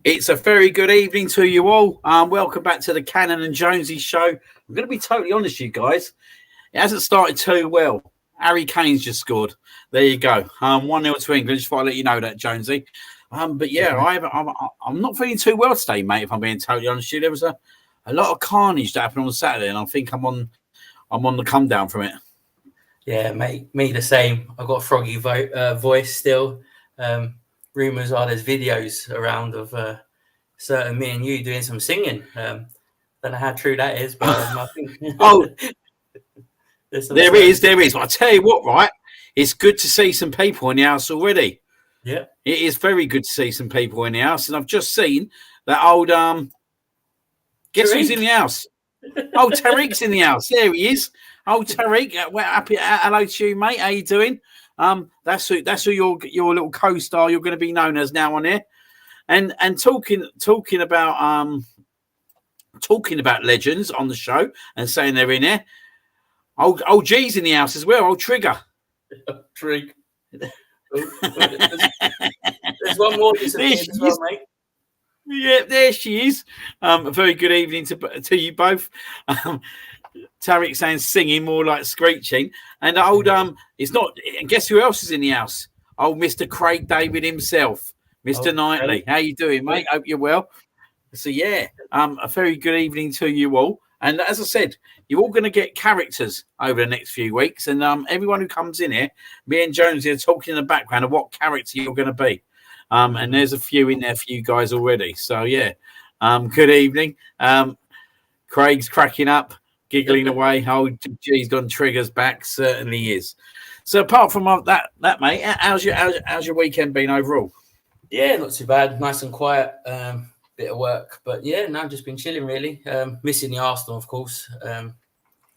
It's a very good evening to you all. Welcome back to the Cannon and Jonesy show. I'm going to be totally honest, you guys. It hasn't started too well. Harry Kane's just scored. There you go. 1-0 to England. Just want to let you know that, Jonesy. But yeah, I'm not feeling too well today, mate. If I'm being totally honest, there was a lot of carnage that happened on Saturday, and I think I'm on the come down from it. Yeah, mate. Me the same. I've got a froggy voice still. Rumours are there's videos around of certain me and you doing some singing. Don't know how true that is, but I think there is. But I tell you what, right? It's good to see some people in the house already. Yeah, it is very good to see some people in the house, and I've just seen that old guess Tariq. Who's in the house? Oh, Tariq's in the house. There he is. Oh, Tariq, happy. Hello to you, mate. How you doing? That's who your little co-star you're going to be known as now on here, and talking about legends on the show and saying they're in here. Old G's in the house as well. Old Trigger. Trig. There's one more disappeared as well, mate. Yeah, there she is. A very good evening to you both. Tariq saying singing more like screeching, and old it's not. And guess who else is in the house? Old Mr. Craig David himself, Mr. Knightley. How you doing, mate? Hope you're well. So yeah, a very good evening to you all. And as I said, you're all going to get characters over the next few weeks, and everyone who comes in here, me and Jonesy are talking in the background of what character you're going to be. And there's a few in there for you guys already. So yeah, good evening. Craig's cracking up, giggling away. Oh, geez, gone Trigger's back. Certainly is. So apart from that, mate, how's your weekend been overall? Yeah, not too bad. Nice and quiet. Bit of work, but yeah, no, just been chilling really. Missing the Arsenal, of course.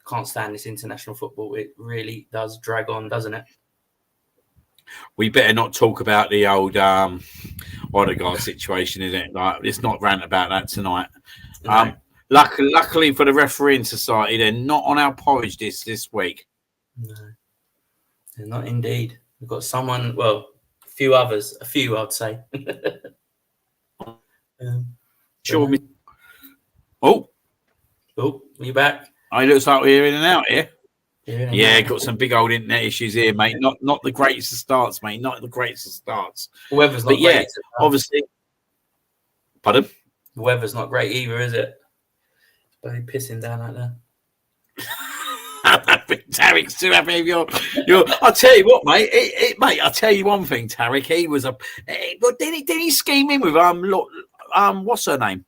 Can't stand this international football. It really does drag on, doesn't it? We better not talk about the old Odegaard situation, is it? Like, let's not rant about that tonight. No. Luckily for the refereeing society, they're not on our porridge this week. No, they're not indeed. We've got someone, well, a few, I'd say. Sure. Are you back? It looks like we're in and out here. Yeah, got some big old internet issues here, mate. Not the greatest of starts, mate. Not the greatest of starts. The weather's not great. Obviously. Pardon? The weather's not great either, is it? It's very pissing down like that. Tarek's too happy with your. I'll tell you what, mate. Mate, I'll tell you one thing, Tarek. He was but didn't he scheme in with what's her name?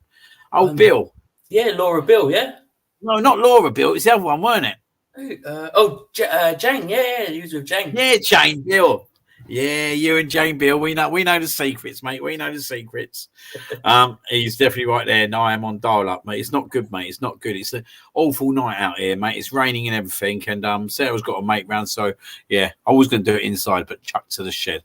Bill. Yeah, Laura Bill. Yeah. No, not Laura Bill. It was the other one, weren't it? Jane. Yeah, he was with Jane. Yeah, Jane Bill. Yeah, you and Jane Bill. We know the secrets, mate. We know the secrets. He's definitely right there. No, I am on dial up, mate. It's not good, mate. It's not good. It's an awful night out here, mate. It's raining and everything. And Sarah's got a mate round, so yeah, I was going to do it inside, but chucked to the shed.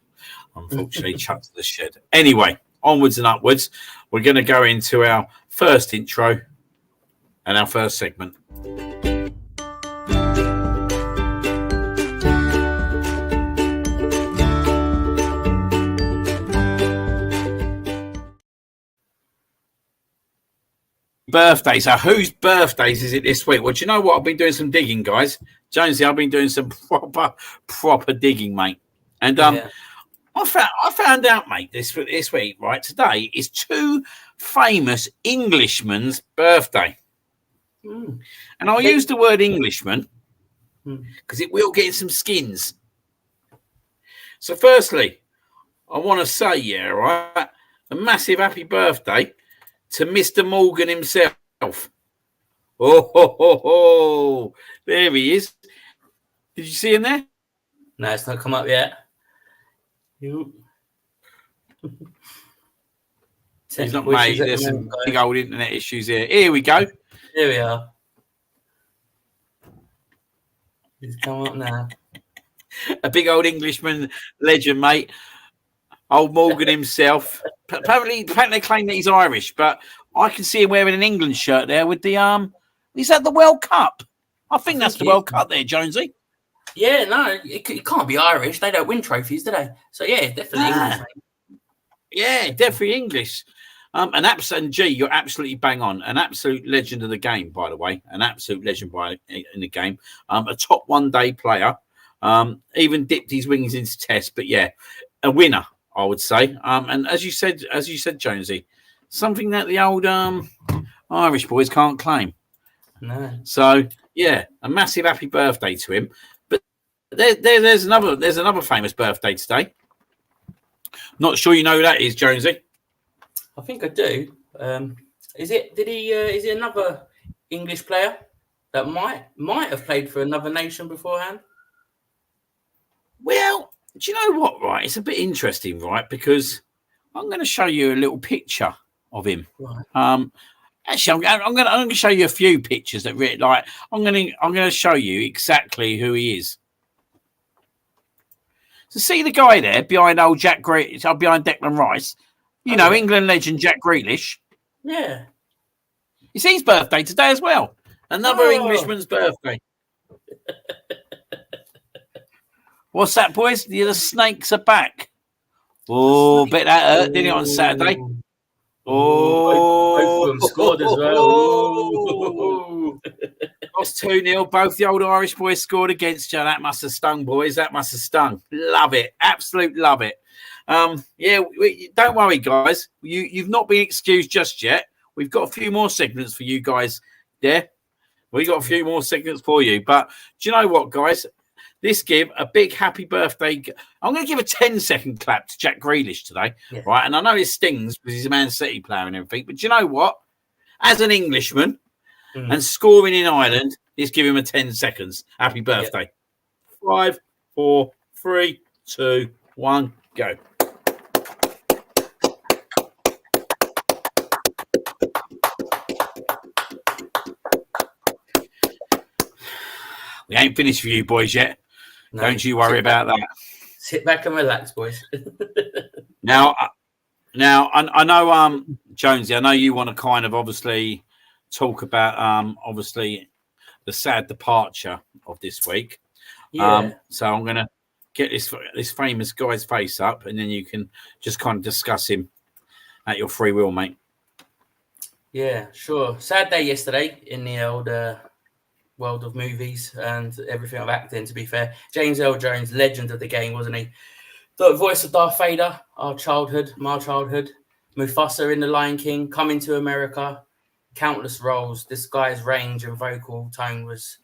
Unfortunately, chucked to the shed. Anyway, onwards and upwards. We're going to go into our first intro and our first segment. Birthday. So whose birthdays is it this week? Well, do you know what? I've been doing some digging, guys. Jonesy, I've been doing some proper digging, mate. And I found out, mate, this week, right, today is two famous Englishmen's birthday. And I'll use the word Englishman because it will get some skins. So firstly, I want to say, a massive happy birthday to Mr. Morgan himself. Oh, there he is. Did you see him there? No, it's not come up yet. He's not made. There's some big old internet issues here. Here we go. Here we are. He's come up now. A big old Englishman legend, mate. Old Morgan himself. Apparently they claim that he's Irish, but I can see him wearing an England shirt there with the Is that the World Cup? I think that's the World Cup there, Jonesy. Yeah, no, it can't be Irish. They don't win trophies, do they? So yeah, definitely English. Yeah, definitely English. And G, you're absolutely bang on. An absolute legend of the game, by the way. An absolute legend in the game. A top one-day player. Even dipped his wings into Test, but yeah, a winner, I would say. And as you said, Jonesy, something that the old Irish boys can't claim. No. So yeah, a massive happy birthday to him. But there's another famous birthday today. Not sure you know who that is, Jonesy. I think I do. Is it another English player that might have played for another nation beforehand? Well, do you know what? Right, it's a bit interesting, right? Because I'm going to show you a little picture of him. Right. Actually, I'm going to show you a few pictures that really like. I'm going to show you exactly who he is. So see the guy there behind old behind Declan Rice. You know, yeah. England legend Jack Grealish. Yeah. It's his birthday today as well. Another Englishman's birthday. What's that, boys? The snakes are back. Oh, bet that hurt, didn't it, on Saturday? Both of them scored as well. Lost 2-0. Both the old Irish boys scored against you. That must have stung, boys. That must have stung. Love it. Absolute love it. Yeah, don't worry, guys. You've not been excused just yet. We've got a few more segments for you guys there. We've got a few more segments for you. But do you know what, guys? Let's give a big happy birthday. I'm going to give a 10-second clap to Jack Grealish today, right? And I know it stings because he's a Man City player and everything. But do you know what? As an Englishman and scoring in Ireland, let's give him a 10 seconds. Happy birthday. 5, 4, 3, 2, 1, go. We ain't finished for you boys yet. No, don't you worry about that. Sit back and relax, boys. Now, I know, Jonesy, I know you want to kind of obviously talk about, obviously, the sad departure of this week. Yeah. So I'm going to get this famous guy's face up, and then you can just kind of discuss him at your free will, mate. Yeah, sure. Sad day yesterday in the old world of movies and everything of acting, to be fair. James Earl Jones, legend of the game, wasn't he? The voice of Darth Vader, my childhood. Mufasa in The Lion King, Coming to America, countless roles. This guy's range and vocal tone was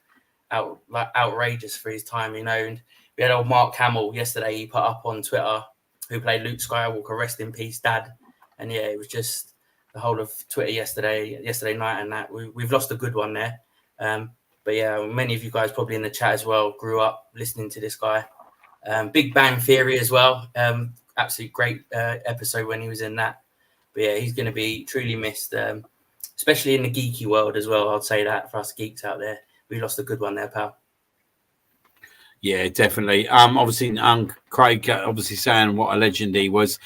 outrageous for his time, you know. And we had old Mark Hamill yesterday, he put up on Twitter, who played Luke Skywalker, rest in peace, Dad. And yeah, it was just the whole of Twitter yesterday night, and that we've lost a good one there. But yeah, many of you guys probably in the chat as well grew up listening to this guy. Big Bang Theory as well. Absolutely great episode when he was in that. But yeah, he's going to be truly missed, especially in the geeky world as well. I'd say that for us geeks out there, we lost a good one there, pal. Yeah, definitely. Obviously, Craig obviously saying what a legend he was.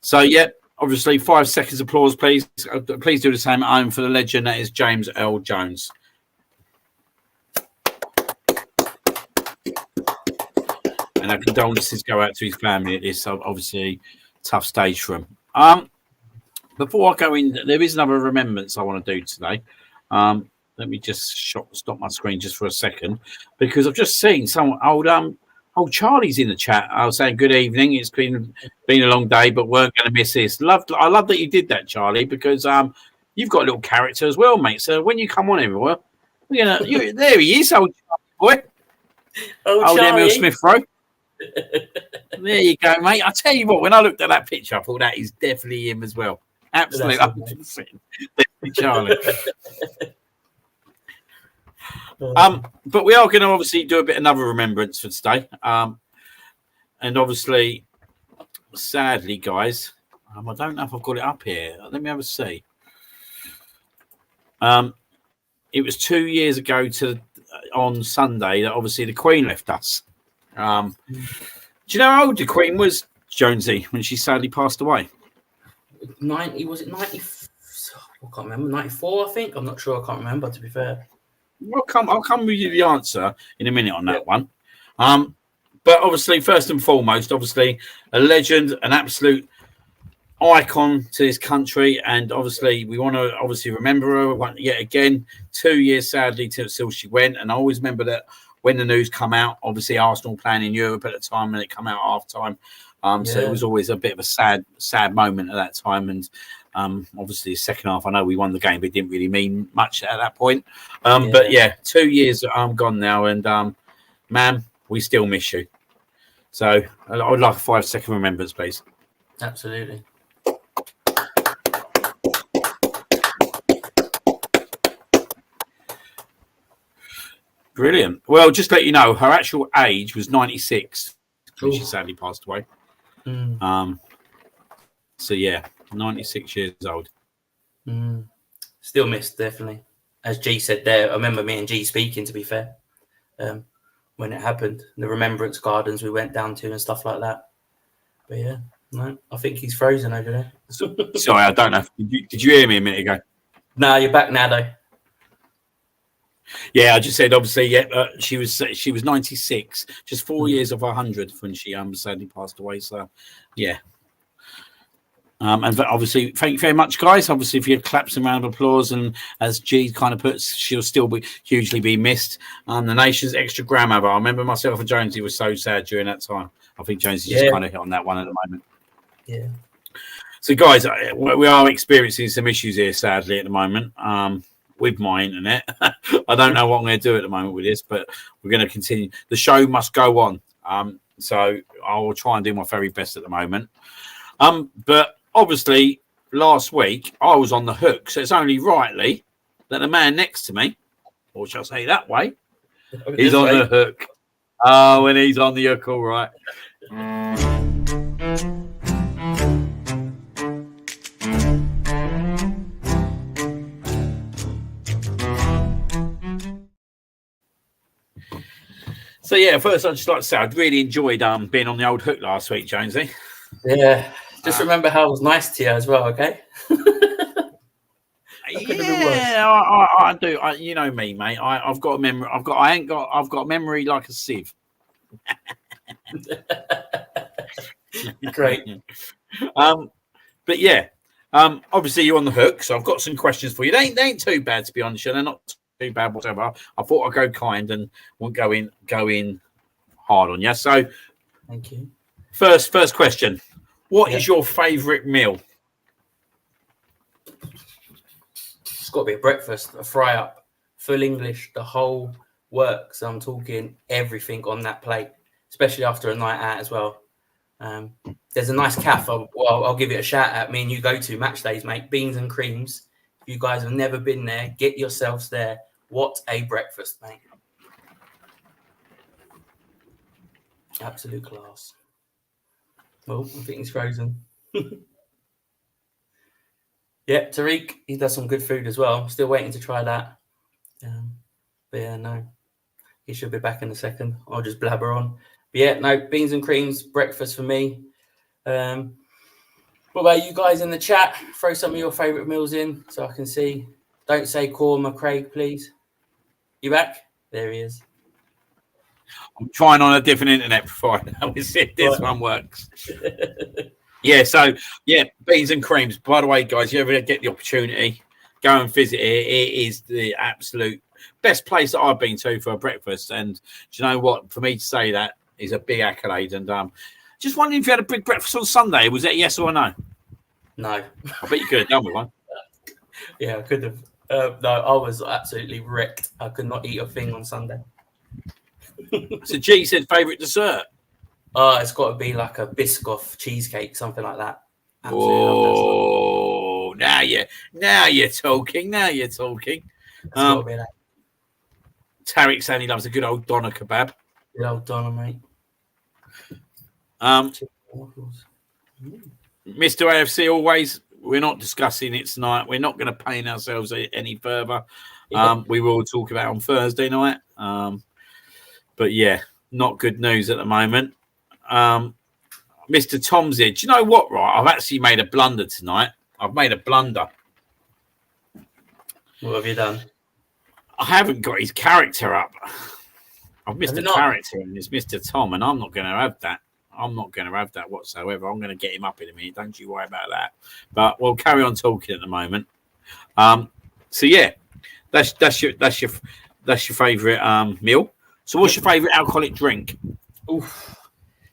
So yeah, obviously 5 seconds applause, please. Please do the same at home for the legend that is James Earl Jones. And our condolences go out to his family at this obviously tough stage for him. Before I go in, there is another remembrance I want to do today. Let me just stop my screen just for a second, because I've just seen some old Charlie's in the chat. I was saying good evening. It's been a long day, but weren't going to miss this. I love that you did that, Charlie, because you've got a little character as well, mate. So when you come on everywhere, there he is, old Charlie boy. Old Emil Smith Rowe. There you go, mate. I tell you what, when I looked at that picture, I thought that is definitely him as well. Absolutely, 100%. Definitely Charlie. But we are going to obviously do a bit another remembrance for today. And obviously, sadly, guys, I don't know if I've got it up here. Let me have a see. It was 2 years ago on Sunday that obviously the Queen left us. Do you know how old the Queen was, Jonesy, when she sadly passed away? 90, was it 90? I can't remember. 94, I think. I'm not sure. I can't remember, to be fair. I'll come with you the answer in a minute on that one. But obviously, first and foremost, obviously, a legend, an absolute icon to this country, and obviously we want to remember her yet again. 2 years sadly till she went, and I always remember that when the news come out, obviously Arsenal playing in Europe at the time, and it come out half time. So it was always a bit of a sad moment at that time. And obviously the second half, I know we won the game, but it didn't really mean much at that point. But yeah, 2 years gone now, and ma'am, we still miss you. So I would like a 5-second remembrance, please. Absolutely. Brilliant. Well, just to let you know, her actual age was 96 when she sadly passed away. So yeah, 96 years old. Still missed, definitely. As G said there, I remember me and G speaking, to be fair, when it happened. The remembrance gardens we went down to and stuff like that. But yeah, no, I think he's frozen over there. Sorry, I don't know. Did you hear me a minute ago? No, you're back now, though. Yeah, I just said obviously. Yeah, she was 96, just 4 years of 100 when she sadly passed away. So, yeah. And obviously, thank you very much, guys. Obviously, if you clap some round of applause, and as G kind of puts, she'll still be hugely be missed. The nation's extra grandmother. I remember myself and Jonesy was so sad during that time. I think Jonesy just kind of hit on that one at the moment. Yeah. So, guys, we are experiencing some issues here, sadly, at the moment. With my internet. I don't know what I'm going to do at the moment with this, but we're going to continue. The show must go on. So I will try and do my very best at the moment. But obviously, last week I was on the hook, so it's only rightly that the man next to me, or shall I say that way, is on the hook. Oh, and he's on the hook, all right. So yeah, first I'd just like to say I'd really enjoyed being on the old hook last week, Jonesy. Yeah, just remember how I was nice to you as well, okay? Yeah, I do. You know me, mate. I've got a memory. I've got a memory like a sieve. Great. But yeah, obviously you're on the hook, so I've got some questions for you. They ain't too bad, to be honest. They're not too bad whatever. I thought I'd go kind and won't go in hard on you. So thank you. First question. What is your favourite meal? It's got to be a breakfast, a fry up, full English, the whole works. So I'm talking everything on that plate, especially after a night out as well. There's a nice cafe. I'll give it a shout out. Me and you go to match days, mate. Beans and creams. If you guys have never been there, get yourselves there. What a breakfast, mate. Absolute class. Well, I think he's frozen. Yeah, Tariq, he does some good food as well. Still waiting to try that. But yeah, no. He should be back in a second. I'll just blabber on. But yeah, no, beans and creams, breakfast for me. What about you guys in the chat? Throw some of your favourite meals in so I can see. Don't say Corma Craig, please. You back? There he is. I'm trying on a different internet provider. We'll see if this one works. Yeah, so yeah, beans and creams. By the way, guys, you ever get the opportunity, go and visit it. It is the absolute best place that I've been to for a breakfast. And do you know what? For me to say that is a big accolade. And just wondering if you had a big breakfast on Sunday. Was that yes or no? No. I bet you could have done with one. Yeah, I could have. No, I was absolutely wrecked. I could not eat a thing on Sunday. So G said favourite dessert. It's got to be like a Biscoff cheesecake, something like that. Oh, now you're talking. Now you're talking. It's got to be that. Tariq saying he loves a good old doner kebab. Good old doner, mate. Mr. AFC, always, we're not discussing it tonight. We're not going to pain ourselves any further. We will talk about it on Thursday night. But yeah, not good news at the moment. Mr. Tomsy, do you know what, right? I've actually made a blunder tonight. I've made a blunder. What have you done? I haven't got his character up. I've missed a character, and it's Mr. Tom, and I'm not going to have that. I'm not going to have that whatsoever. I'm going to get him up in a minute. Don't you worry about that. But we'll carry on talking at the moment. So yeah, that's your favourite meal. So what's your favourite alcoholic drink? Oof.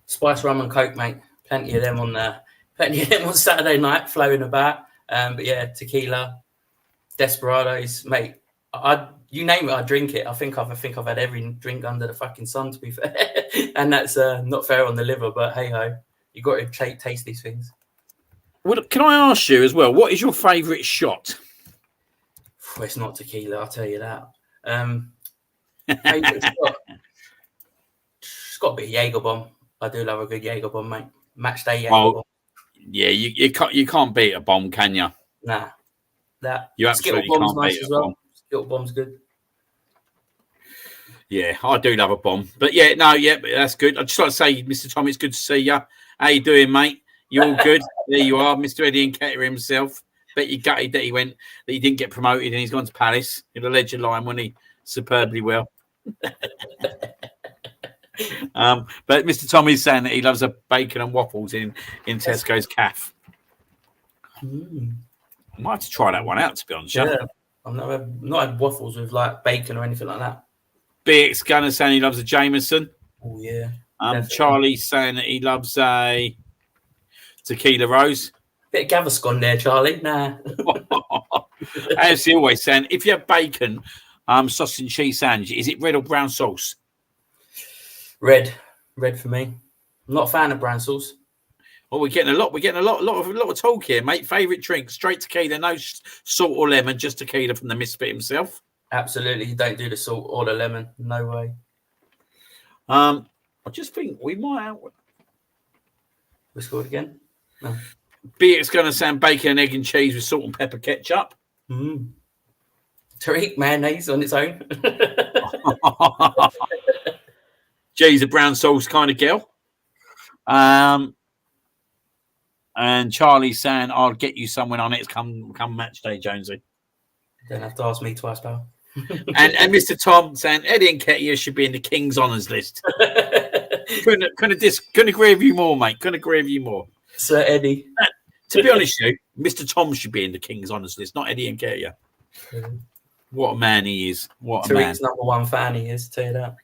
Spice rum and coke, mate. Plenty of them on Saturday night, flowing about. But yeah, tequila, desperados, mate. You name it, I drink it. I think I've had every drink under the fucking sun, to be fair. And that's not fair on the liver, but hey ho, you got to taste these things. Well, can I ask you as well? What is your favourite shot? Well, it's not tequila, I'll tell you that. Favourite shot? It's got to be a Jaeger bomb. I do love a good Jaeger bomb, mate. Match day Jaeger bomb. Yeah, you can't beat a bomb, can you? Nah, that you absolutely Skittle bomb's can't nice beat as a well. bomb. Skittle bomb's good. Yeah, I do love a bomb. But yeah, no, yeah, that's good. I'd just like to say, Mr. Tom, it's good to see you. How you doing, mate? You all good? There you are, Mr. Eddie Nketiah himself. Bet you gutted that he didn't get promoted and he's gone to Palace. In a legend line, wasn't he? Superbly well. But Mr. Tom is saying that he loves a bacon and waffles in Tesco's Cafe. I might have to try that one out, to be honest. Yeah, I've not had waffles with like bacon or anything like that. BX Gunner saying he loves a Jameson. Oh yeah. Charlie's saying that he loves a tequila rose. Bit of Gaviscon there, Charlie. Nah. As he always saying, if you have bacon, sausage and cheese sandwich, is it red or brown sauce? Red for me. I'm not a fan of brown sauce. Well, we're getting a lot of talk here, mate. Favourite drink, straight tequila, no salt or lemon, just tequila from the misfit himself. Absolutely, you don't do the salt or the lemon. No way. I just think we might. We scored again. No. BX going to sound bacon and egg and cheese with salt and pepper ketchup. Tariq mayonnaise on its own. G's a brown sauce kind of girl. And Charlie's saying, "I'll get you someone on it. Come match day, Jonesy." Don't have to ask me twice, pal. and Mr. Tom saying Eddie Nketiah should be in the King's Honours list. couldn't agree with you more, mate. Couldn't agree with you more. Sir Eddie. To be honest with you, Mr. Tom should be in the King's Honours list, not Eddie Nketiah. What a man he is. What a man. Tariq's number one fan he is, tell you that.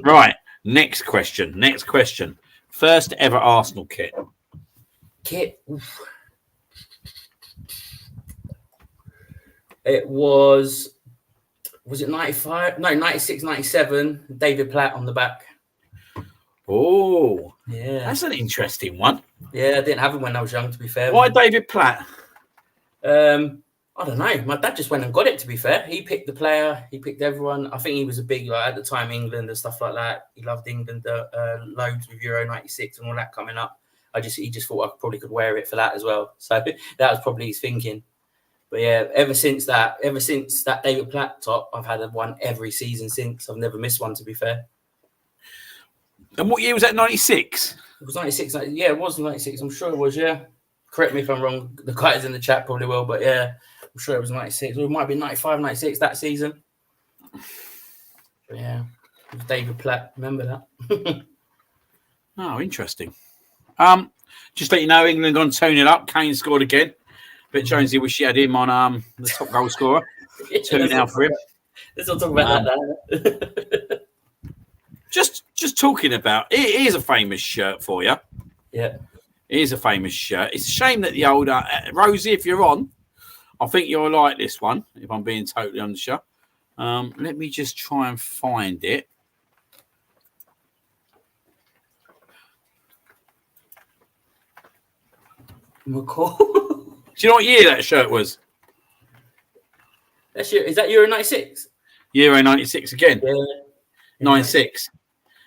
Right. Next question. First ever Arsenal kit. Oof. It was it 95? No, 96, 97. David Platt on the back. Oh, yeah. That's an interesting one. Yeah, I didn't have him when I was young, to be fair. Why David Platt? I don't know. My dad just went and got it, to be fair. He picked the player. He picked everyone. I think he was a big, at the time, England and stuff like that. He loved England loads with Euro 96 and all that coming up. He just thought I probably could wear it for that as well. So that was probably his thinking. But yeah, ever since that David Platt top, I've had one every season since. I've never missed one, to be fair. And what year was that, 96? It was 96. Yeah, it was 96. I'm sure it was, yeah. Correct me if I'm wrong. The guys in the chat probably will, but yeah, I'm sure it was 96. Or it might be 95, 96 that season. But yeah, it was David Platt. Remember that? Oh, interesting. Just let you know, England gone 2-0 up. Kane scored again. But Jonesy wish he had him on the top goal scorer. 2-0 for him. Let's not talk about that. Just talking about it is a famous shirt for you. Yeah. It is a famous shirt. It's a shame that the older Rosie, if you're on, I think you'll like this one, if I'm being totally honest. Let me just try and find it. McCall. Do you know what year that shirt was? Is that Euro 96? Euro 96 again. Yeah. 96.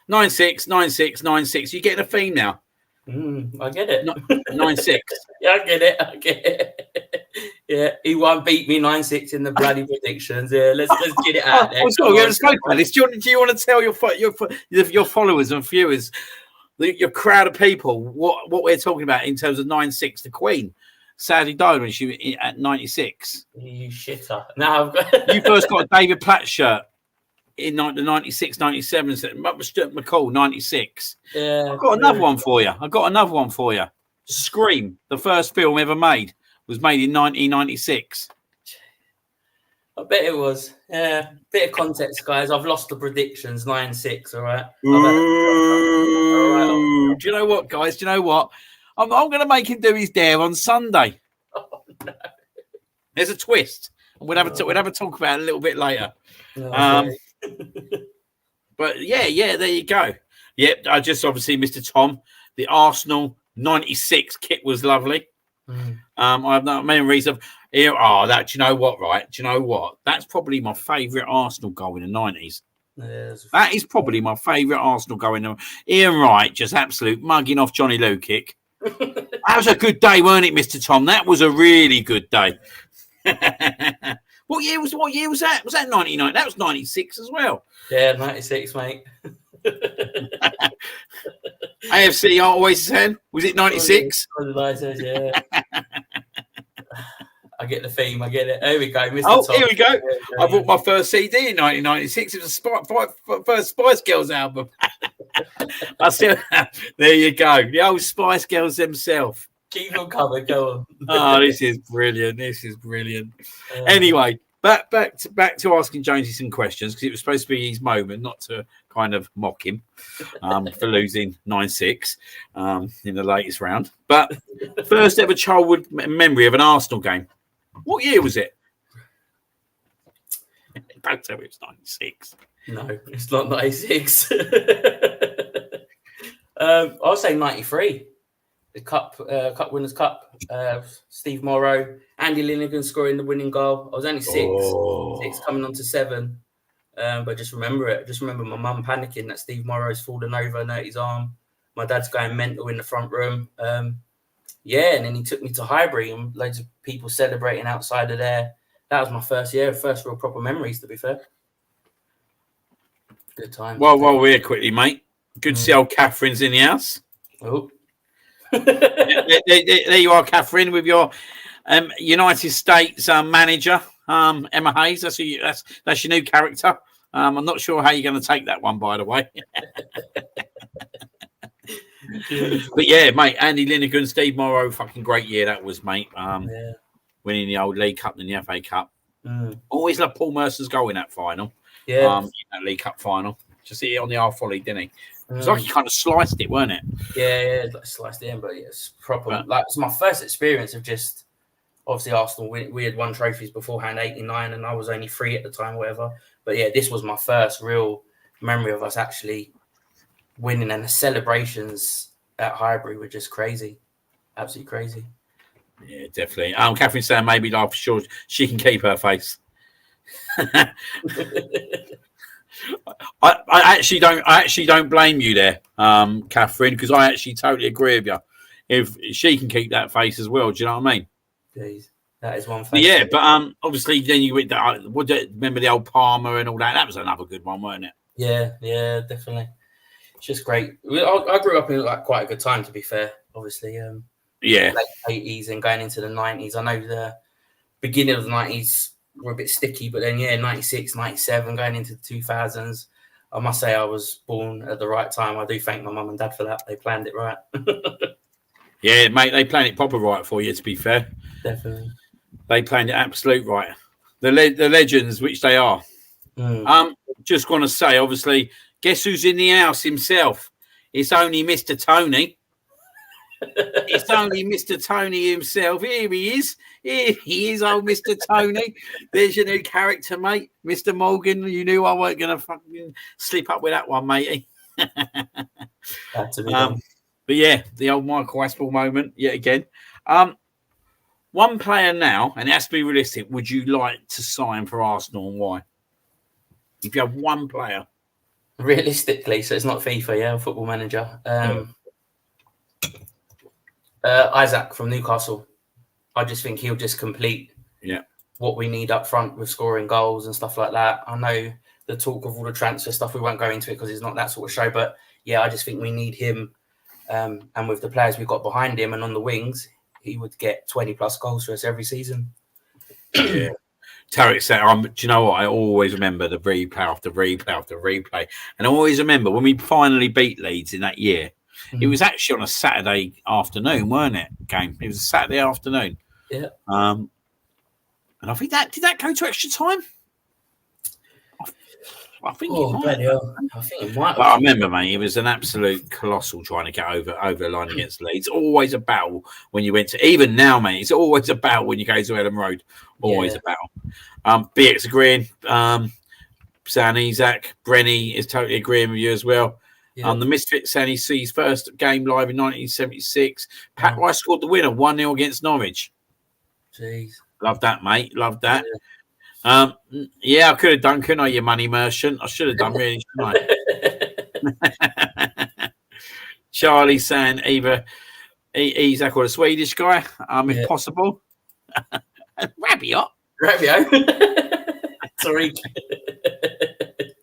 96, 96, 96. You're getting a theme now. I get it. 9-6. Yeah, I get it. Yeah, he won't beat me 9-6 in the bloody predictions. Yeah, let's get it out there. Let's go about this. Do you want to tell your followers and viewers, your crowd of people, what we're talking about in terms of 9-6? The Queen sadly died when she was at 96. You shitter. Now I've got You first got a David Platt shirt in like the 96, 97. Stuart McCall, 96. Yeah. I've got another one for you. Scream, the first film ever made, was made in 1996. I bet it was. Yeah. Bit of context, guys. I've lost the predictions. 9-6. All right. Ooh. Do you know what, guys? Do you know what? I'm going to make him do his dare on Sunday. Oh, no. There's a twist. We'll have a talk about it a little bit later. Oh, But yeah, there you go. Yep, I just obviously, Mr. Tom, the Arsenal 96 kit was lovely. I have no memories of here. Oh, that. Do you know what? Right? Do you know what? That's probably my favourite Arsenal goal in the 90s. That is probably my favourite Arsenal goal in the. Ian Wright just absolute mugging off Johnny Lou kick. That was a good day, weren't it, Mr. Tom? That was a really good day. What year was that? Was that 99? That was 96 as well. Yeah, 96, mate. AFC always said, was it 96? Yeah. I get the theme. I get it. There we go, Mr. Tom. Here we go. I bought my first CD in 1996. It was the first Spice Girls album. There you go. The old Spice Girls themselves. Keep on cover. Go on. Oh, this is brilliant. Anyway, back to asking Jonesy some questions, because it was supposed to be his moment, not to kind of mock him for losing 9-6 in the latest round. But first ever childhood memory of an Arsenal game. What year was it? Don't tell me it's 96. No, it's not 96. I'll say 93. The Cup Winners' Cup. Steve Morrow, Andy Linegan scoring the winning goal. I was only 6 coming on to 7. But just remember it. Just remember my mum panicking that Steve Morrow's fallen over and hurt his arm. My dad's going mental in the front room. And then he took me to Highbury and loads of people celebrating outside of there. That was my first real proper memories, to be fair. Good time. Well, we're here quickly, mate. Good to see old Catherine's in the house. Oh. there you are, Catherine, with your United States manager, Emma Hayes. That's your new character. I'm not sure how you're going to take that one, by the way. But yeah, mate, Andy Linegan, Steve Morrow, fucking great year that was, mate. Winning the old League Cup and the FA Cup. Always loved Paul Mercer's goal in that final. Yeah. That League Cup final. Just see it on the half volley, didn't he? It was like he kind of sliced it, weren't it? Yeah, like sliced it in, but it's proper. Like, it's my first experience of just obviously Arsenal. We had won trophies beforehand, 89, and I was only 3 at the time, whatever. But yeah, this was my first real memory of us actually winning, and the celebrations at Highbury were just crazy, absolutely crazy. Yeah, definitely. Catherine saying maybe I'm sure she can keep her face. I actually don't blame you there, Catherine, because I actually totally agree with you. If she can keep that face as well, do you know what I mean? Jeez, that is one face. But yeah, but obviously then you remember the old Palmer and all that. That was another good one, wasn't it? Yeah, definitely. It's just great. I grew up in like quite a good time, to be fair. Obviously, late 80s and going into the 90s. I know the beginning of the 90s were a bit sticky, but then 96, 97, going into the 2000s. I must say I was born at the right time. I do thank my mum and dad for that. They planned it right. Yeah, mate, they planned it proper right for you, to be fair. Definitely. They planned it absolute right. The legends, which they are. Just want to say, obviously, guess who's in the house himself? It's only Mr. Tony. It's only Mr. Tony himself. Here he is. Here he is, old Mr. Tony. There's your new character, mate. Mr. Morgan, you knew I weren't going to fucking slip up with that one, matey. Had to be done. But yeah, the old Michael Aspel moment yet again. One player now, and it has to be realistic, would you like to sign for Arsenal, and why? If you have one player. Realistically, so it's not FIFA, Football Manager. Isaac from Newcastle. I just think he'll just complete what we need up front with scoring goals and stuff like that. I know the talk of all the transfer stuff, we won't go into it because it's not that sort of show, but yeah, I just think we need him. And with the players we've got behind him and on the wings, he would get 20 plus goals for us every season. Yeah. Tarek said, do you know what? I always remember the replay after replay after replay. And I always remember when we finally beat Leeds in that year, it was actually on a Saturday afternoon, weren't it? Game. It was a Saturday afternoon. Yeah. And I think did that go to extra time? I think it might. I think it might. But I remember, mate, it was an absolute colossal trying to get over the line against Leeds. Always a battle when you went to. Even now, mate, it's always a battle when you go to Ellen Road. Always a battle. BX agreeing. San Isaac, Brenny is totally agreeing with you as well. Yeah. The Misfit saying he sees first game live in 1976. Pat Rice scored the winner 1-0 against Norwich. Jeez. Love that, mate. Love that. Yeah. I could have done, couldn't I, you money merchant? I should have done, really, shouldn't I? Charlie saying either Isaac or a Swedish guy, if possible. Rabiot. Sorry.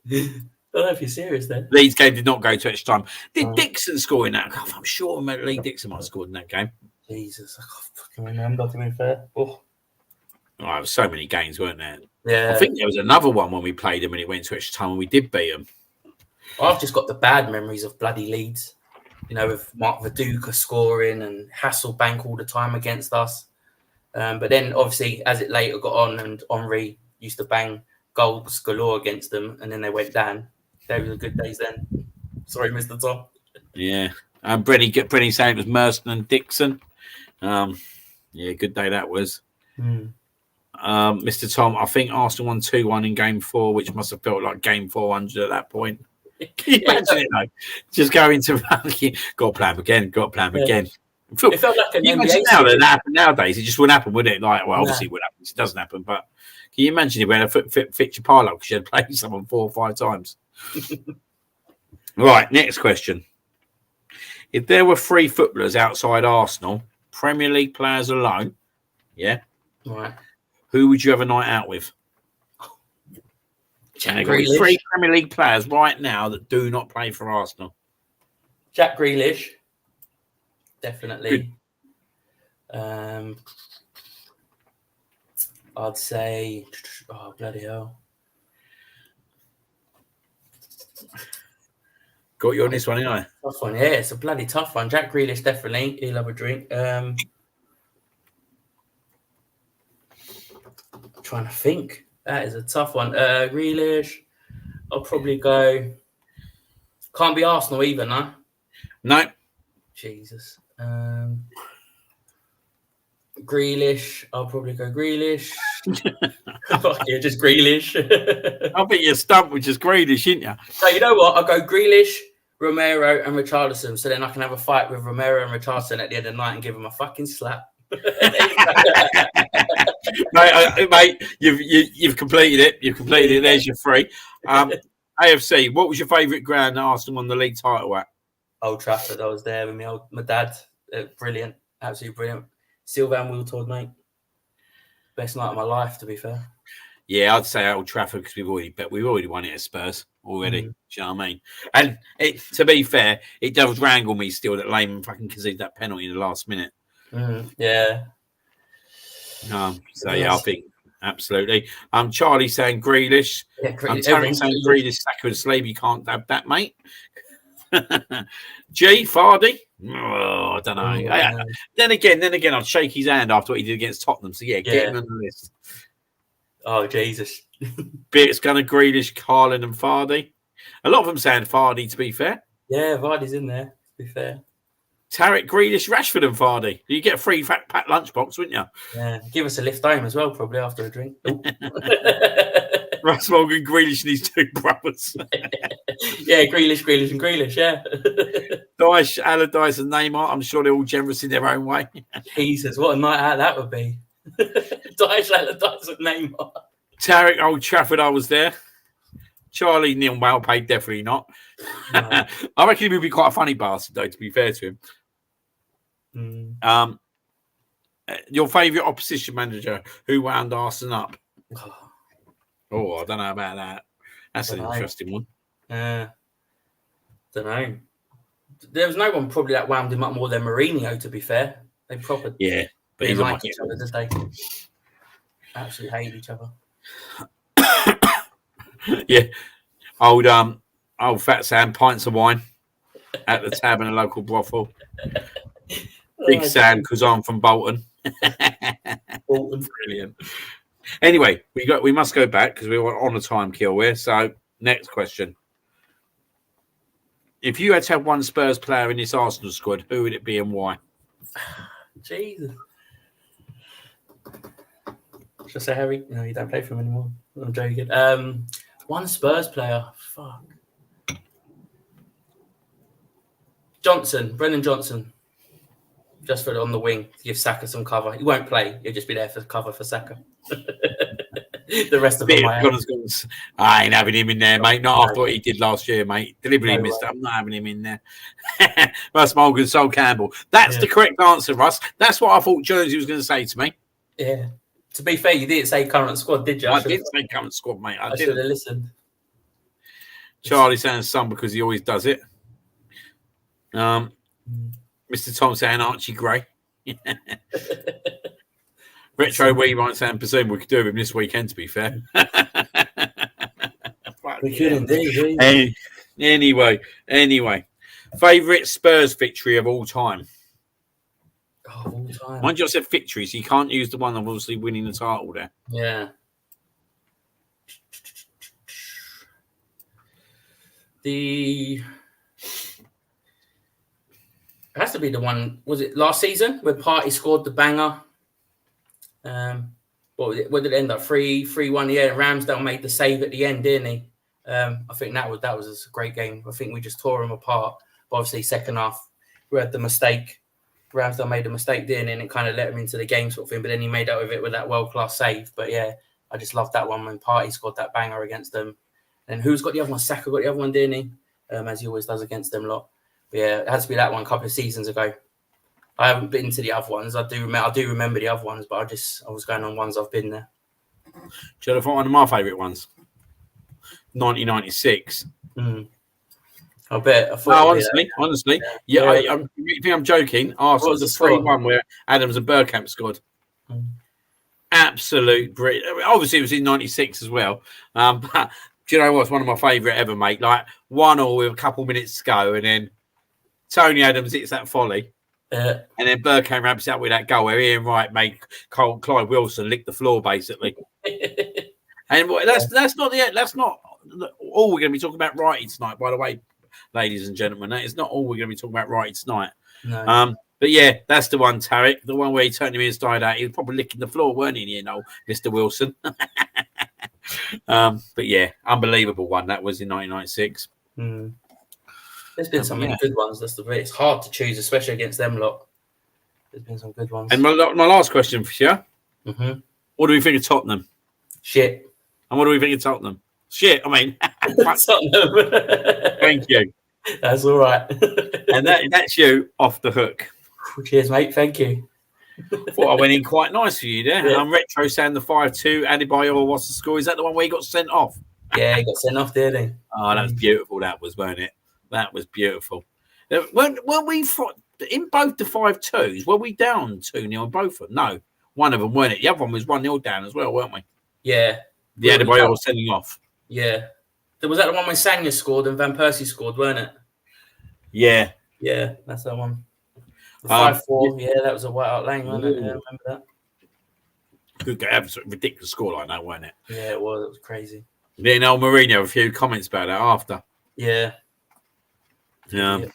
I don't know if you're serious then. Leeds game did not go to extra time. Did Dixon score in that? I'm sure Lee Dixon might have scored in that game. Jesus, I can't fucking remember, to be fair. Oh, there were so many games, weren't there? Yeah. I think there was another one when we played them and it went to extra time and we did beat them. I've just got the bad memories of bloody Leeds. You know, with Mark Viduka scoring and Hasselbank all the time against us. But then, obviously, as it later got on and Henry used to bang goals galore against them and then they went down. They were the good days then. Sorry, Mr. Tom. Yeah. Brenny saying it was Merston and Dixon. Yeah, good day that was. Mr. Tom, I think Arsenal won 2-1 in game 4, which must have felt like game 400 at that point. Can you imagine it, though? Just going to got to play him again. It felt like an NBA now that happened nowadays. It just wouldn't happen, would it? Like, well, obviously it would happen. It doesn't happen, but can you imagine if we had a fixture pile up because you had played someone 4 or 5 times? Right, next question. If there were 3 footballers outside Arsenal, Premier League players alone, right, who would you have a night out with? Jack Grealish. 3 Premier League players right now that do not play for Arsenal. Jack Grealish, definitely. I'd say, oh bloody hell. Got you on this one, ain't I? Tough one, yeah. It's a bloody tough one. Jack Grealish, definitely. He'll have a drink. Trying to think. That is a tough one. Grealish, I'll probably go. Can't be Arsenal either, no? No. Jesus. Grealish, I'll probably go Grealish. Fuck yeah, just Grealish. I think you're stumped with just Grealish, shouldn't you? So you know what? I'll go Grealish, Romero, and Richarlison. So then I can have a fight with Romero and Richarlison at the end of the night and give them a fucking slap. mate, you've completed it. You've completed it. There's your 3. AFC, what was your favourite ground that Arsenal won the league title at? Old Trafford. I was there with my dad. Brilliant. Absolutely brilliant. Sylvan Wiltord, mate. Best night of my life, to be fair. Yeah, I'd say Old Trafford because we've already won it at Spurs already. Do you know what I mean? And to be fair, it does wrangle me still that Lehman fucking conceded that penalty in the last minute. Yeah. So yeah, I think absolutely. Charlie saying Grealish. Yeah, Terry saying Grealish, Saka and Slave. You can't have that, mate. G Fardy. Oh, I don't know. Then again, I'd shake his hand after what he did against Tottenham. So yeah, get him on the list. Oh Jesus. Bits Gunner, Grealish, Carlin, and Fardy. A lot of them saying Fardy. To be fair. Yeah, Vardy's in there. To be fair. Tarek, Grealish, Rashford, and Vardy. You get a free fat pack lunchbox, wouldn't you? Yeah, give us a lift home as well, probably after a drink. Russ Morgan, Grealish, and his 2 brothers. Yeah, Grealish, and Grealish. Yeah. Dyche, Allardyce, and Neymar. I'm sure they're all generous in their own way. Jesus, what a night out that would be. Dyche, Allardyce, and Neymar. Tarek, Old Trafford. I was there. Charlie, Neil Malpaid, definitely not. No. I reckon he would be quite a funny bastard, though, to be fair to him. Your favourite opposition manager who wound Arsenal up? Oh, I don't know about that. That's an interesting one. Don't know. There was no one probably that wound him up more than Mourinho, to be fair. They proper but didn't like each other, did they? Absolutely hate each other. Yeah, old Fat Sam, pints of wine at the tab in a local brothel. Big Sam, because I'm from Bolton. Brilliant. Anyway, we must go back because we were on a time kill here. So next question: if you had to have one Spurs player in this Arsenal squad, who would it be and why? Jesus. Should I say Harry? No, you don't play for him anymore. I'm joking. One Spurs player. Fuck. Brennan Johnson. Just for on the wing to give Saka some cover. He won't play. He'll just be there for cover for Saka. The rest of them, I ain't having him in there, mate. Not after what he did last year, mate. Deliberately missed it. I'm not having him in there. Russ Morgan, Sol Campbell. That's the correct answer, Russ. That's what I thought Jonezy was going to say to me. Yeah. To be fair, you didn't say current squad, did you? I didn't say current squad, mate. I should have listened. Charlie saying son because he always does it. Mr. Tom saying Archie Gray. Retro Wee might saying presume we could do with him this weekend, to be fair. We could indeed. Anyway. Favourite Spurs victory of all time? All time. Mind you, I said victory, so you can't use the one of obviously winning the title there. Yeah. It has to be the one. Was it last season where Partey scored the banger? What did it end up? 3-1. Yeah, Ramsdale made the save at the end, didn't he? I think that was a great game. I think we just tore him apart. But obviously, second half, we had the mistake. Ramsdale made a mistake, didn't he? And it kind of let him into the game sort of thing. But then he made out of it with that world-class save. But yeah, I just loved that one when Partey scored that banger against them. And who's got the other one? Saka got the other one, didn't he? As he always does against them lot. But yeah, it has to be that one a couple of seasons ago. I haven't been to the other ones. I do remember the other ones, but I was going on ones I've been there. Should I find one of my favourite ones? 1996. I bet. Honestly. Yeah. I think I'm joking. Arsenal was a 3-1 where Adams and Bergkamp scored. Absolute brilliant. Obviously, it was in 96 as well. But do you know what's one of my favourite ever, mate? Like 1-1 with a couple minutes to go, and then Tony Adams hits that volley. And then Bergkamp wraps up with that goal where Ian Wright made Clive Wilson lick the floor, basically. And that's not all we're going to be talking about righty tonight, by the way, ladies and gentlemen. That is not all we're going to be talking about righty tonight. No. But yeah, that's the one, Tarek. The one where he turned him inside out. He was probably licking the floor, weren't he, you know, Mr. Wilson? But yeah, unbelievable one. That was in 1996. There's been some good ones. It's hard to choose, especially against them lot. There's been some good ones. And my last question for you. What do we think of Tottenham? Shit. And what do we think of Tottenham? Shit, I mean. Tottenham. Thank you. That's all right. And that's you off the hook. Cheers, mate. Thank you. Thought I went in quite nice for you there. Yeah. Retro saying the 5-2. Adebayor, what's the score? Is that the one where he got sent off? Yeah, he got sent off, didn't he? Oh, that was beautiful. That was, weren't it? That was beautiful. Weren't we in both the 5-2s? Were we down 2-0 in both of them? No, one of them weren't it. The other one was 1-0 down as well, weren't we? Yeah. The Adebayor was sending off. Yeah. Was that the one when Sanya scored and Van Persie scored, weren't it? Yeah. Yeah, that's that one. The 5-4, yeah, that was a White Hart Lane, wasn't it? Yeah, I remember that. Good game. A ridiculous score like that, wasn't it? Yeah, it was. It was crazy. Then Mourinho, a few comments about that after. Yeah. Yeah,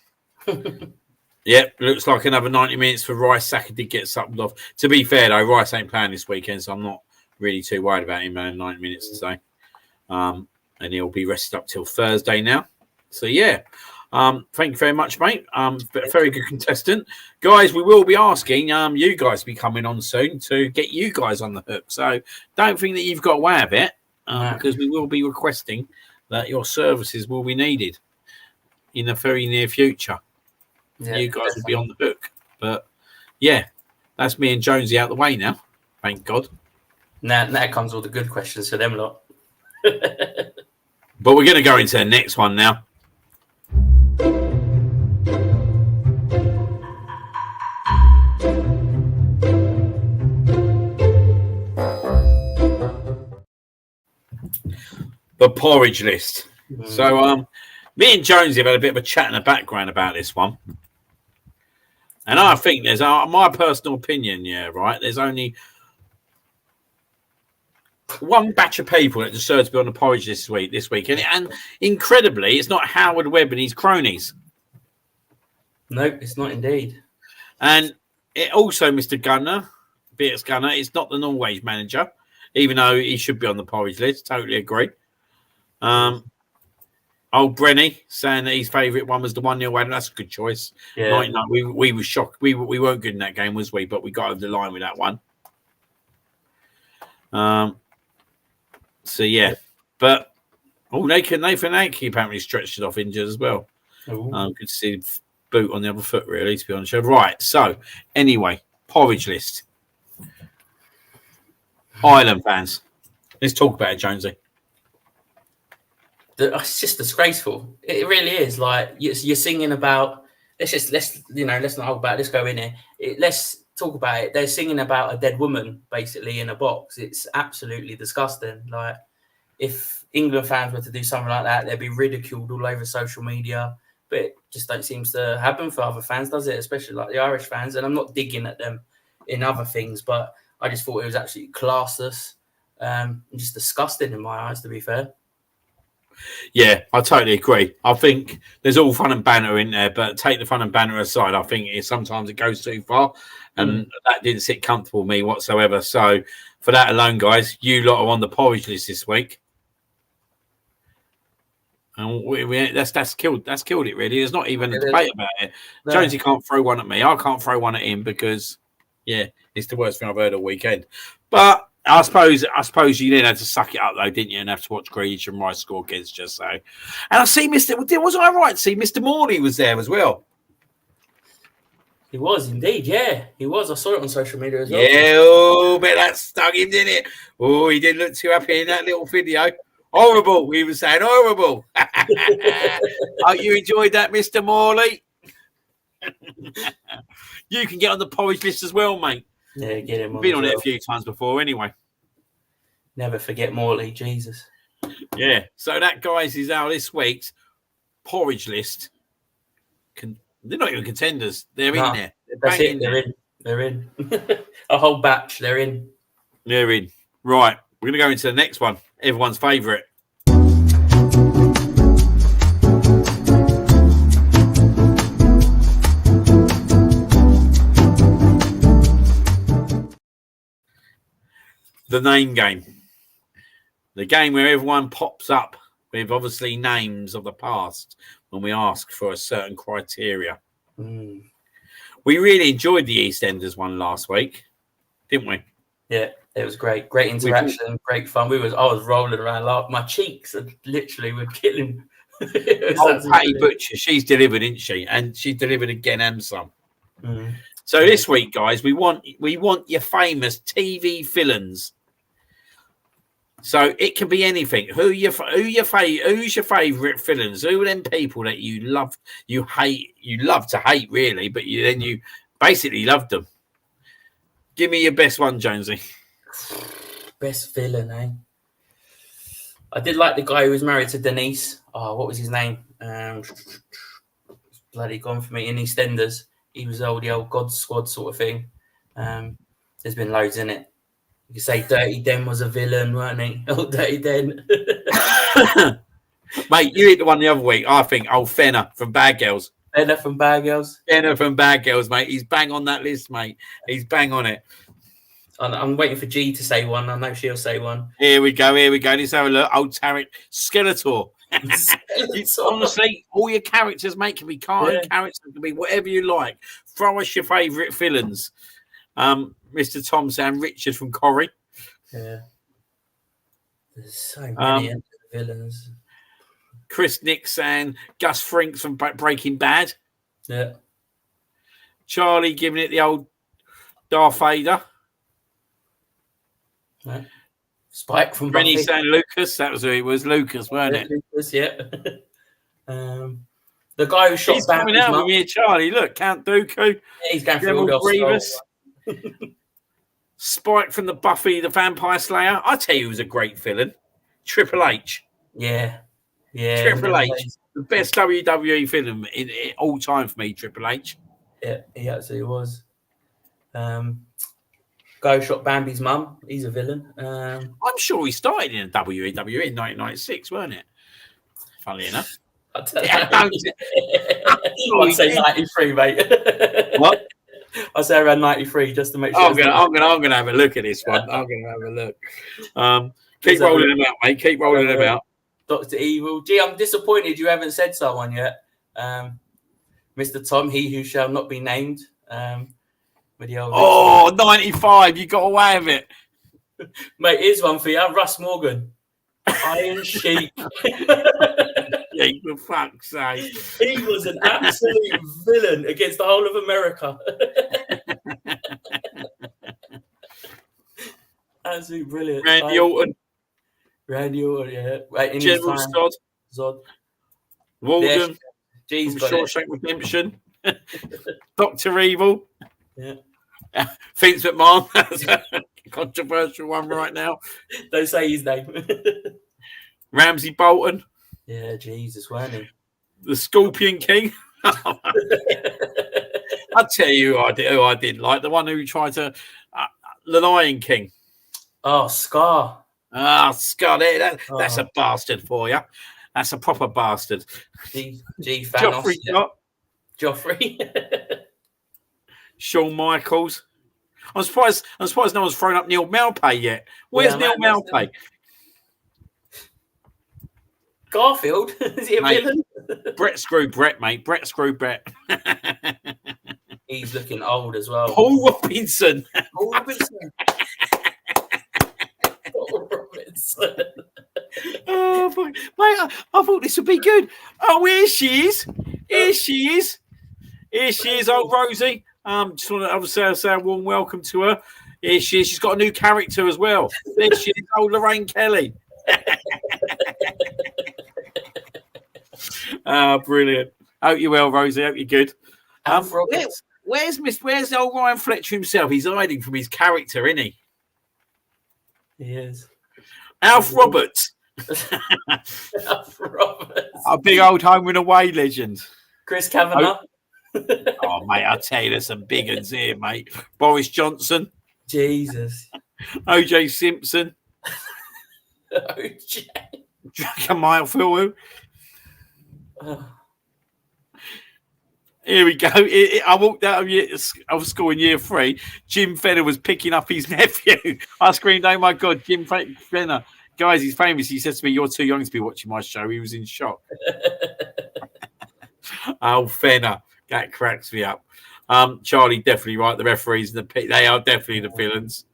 looks like another 90 minutes for Rice. Saka did get sucked off. To be fair, though, Rice ain't playing this weekend, so I'm not really too worried about him in 90 minutes today. And he'll be rested up till Thursday now. So, yeah. Thank you very much, mate. Very good contestant. Guys, we will be asking you guys to be coming on soon to get you guys on the hook. So don't think that you've got away with it because we will be requesting that your services will be needed in the very near future. Yeah, you guys will be on the hook. But, yeah, that's me and Jonesy out the way now. Thank God. Now comes all the good questions for them lot. But we're going to go into the next one now. the porridge list. So me and Jonesy have had a bit of a chat in the background about this one. And I think there's my personal opinion, right? There's only one batch of people that deserve to be on the porridge this week. And incredibly, it's not Howard Webb and his cronies. No, it's not indeed. And it also, Mr. Gunner, Beers Gunner, is not the Norway's manager, even though he should be on the porridge list. Totally agree. Old Brenny saying that his favourite one was the 1-0 win. That's a good choice. Yeah. We were shocked. We weren't good in that game, was we? But we got over the line with that one. So yeah, but Nathan Ake apparently stretched it off injured as well. Good to see the boot on the other foot, really, to be honest. Right. So anyway, porridge list. Ireland fans, let's talk about it, Jonesy. It's just disgraceful. It really is. Like you're singing about. Let's not talk about it. Let's go in here. Let's talk about it. They're singing about a dead woman basically in a box. It's absolutely disgusting. Like if England fans were to do something like that, they'd be ridiculed all over social media. But it just don't seem to happen for other fans, does it? Especially like the Irish fans. And I'm not digging at them in other things, but I just thought it was absolutely classless and just disgusting in my eyes, to be fair. Yeah, I totally agree. I think there's all fun and banter in there, but take the fun and banter aside, I think sometimes it goes too far, and that didn't sit comfortable with me whatsoever. So for that alone, guys, you lot are on the porridge list this week. And that's killed it, really. There's not even a debate about it. No. Jonesy can't throw one at me. I can't throw one at him because, it's the worst thing I've heard all weekend. But I suppose you then had to suck it up, though, didn't you? And have to watch Grealish and Rice score against just so. And I see was I right to see Mr. Morley was there as well? He was indeed, yeah. He was. I saw it on social media as well. Yeah, but that stung him, didn't it? Oh, he didn't look too happy in that little video. Horrible. We were saying horrible. Oh, you enjoyed that, Mr. Morley? You can get on the porridge list as well, mate. Yeah, get him on. Been on it a few times before, anyway. Never forget Morley, Jesus. Yeah. So that, guys, is our this week's porridge list. They're not even contenders. They're in there. That's it. They're in. A whole batch. They're in. They're in. Right. We're going to go into the next one. Everyone's favourite. The name game. The game where everyone pops up with obviously names of the past when we ask for a certain criteria. We really enjoyed the EastEnders one last week, didn't we? Yeah, it was great. Great interaction, great fun. I was rolling around. My cheeks literally were killing. Patty Butcher, she's delivered, isn't she? And she delivered again and some. So this week, guys, we want your famous TV villains. So it can be anything. Who's your favourite villains? Who are them people that you love to hate, really, but you basically loved them? Give me your best one, Jonesy. Best villain, eh? I did like the guy who was married to Denise. Oh, what was his name? Bloody gone for me. In EastEnders, he was the old God Squad sort of thing. There's been loads in it. You could say Dirty Den was a villain, weren't he? Oh, Dirty Den. Mate, you hit the one the other week. I think old Fenner from Bad Girls. Fenner from Bad Girls, mate. He's bang on that list, mate. He's bang on it. I'm waiting for G to say one. I know she'll say one. Here we go. Let's have a look. Old Tarek Skeletor. Honestly, all your characters, mate, can be characters, can be whatever you like. Throw us your favourite villains. Mr. Tom saying Richard from Corrie. Yeah. There's so many villains. Chris Nick saying Gus Frinks from Breaking Bad. Yeah. Charlie giving it the old Darth Vader. Right. Spike from Rennie saying Lucas. That was who it was. Lucas, weren't it? Lucas, yeah. The guy who shot back. He's coming out with me, Charlie. Look, Count Dooku. Yeah, he's going through all Grievous. Spike from the Buffy the Vampire Slayer. I tell you, he was a great villain. Triple H. Yeah. Yeah. Triple H, the best WWE villain in all time for me. Triple H. Yeah, he absolutely was. Go shot Bambi's mum. He's a villain. I'm sure he started in WWE in 1996, weren't it? Funnily enough. I don't Yeah, know. Oh, I'd say 93, mate. What? I'll say around 93 just to make sure. I'm gonna have a look at this one. I'm gonna have a look. Keep rolling them out, mate. Keep rolling them out. Dr. Evil. Gee, I'm disappointed you haven't said someone yet. Mr. Tom, he who shall not be named. With the old 95. You got away with it. Mate, here's one for you. Russ Morgan. Iron Sheik. Yeah, for fuck's sake. He was an absolute villain against the whole of America. Absolutely brilliant. Randy Orton. Yeah. Right, General Zod. Walden. Jeez, Shawshank Redemption. Dr. Evil. Yeah. Vince McMahon. That's a controversial one right now. Don't say his name. Ramsey Bolton. Yeah, Jesus, weren't he? The Scorpion King. I'll tell you who I did like. The one who tried to... the Lion King. Oh, Scar. Scar. That's a bastard for you. That's a proper bastard. G Thanos. Joffrey. Shawn Michaels. I'm surprised no one's thrown up Neil Malpay yet. Where's Neil Malpay? Garfield? Is he a villain? Brett Screw Brett, mate. Brett Screw Brett. He's looking old as well. Paul Robinson. Paul Robinson. Paul Robinson. Oh, mate, I thought this would be good. Oh, here she is. Here she is. Here she is, old Rosie. Just want to say a warm welcome to her. Here she is. She's got a new character as well. There she is, old Lorraine Kelly. Brilliant. Hope you're well, Rosie. Hope you're good. Where's old Ryan Fletcher himself? He's hiding from his character, isn't he? He is. Alf Roberts. Alf Roberts. A big old home and away legend. Chris Kavanagh. Oh, mate, I tell you, there's some big uns here, mate. Boris Johnson. Jesus. OJ Simpson. OJ. Dragon Mile Here we go. I walked out of school in year 3. Jim Fenner was picking up his nephew. I screamed, "Oh my God, Jim Fenner." Guys, he's famous. He said to me, "You're too young to be watching my show." He was in shock. Oh, Fenner. That cracks me up. Charlie, definitely right. The referees and they are definitely the villains.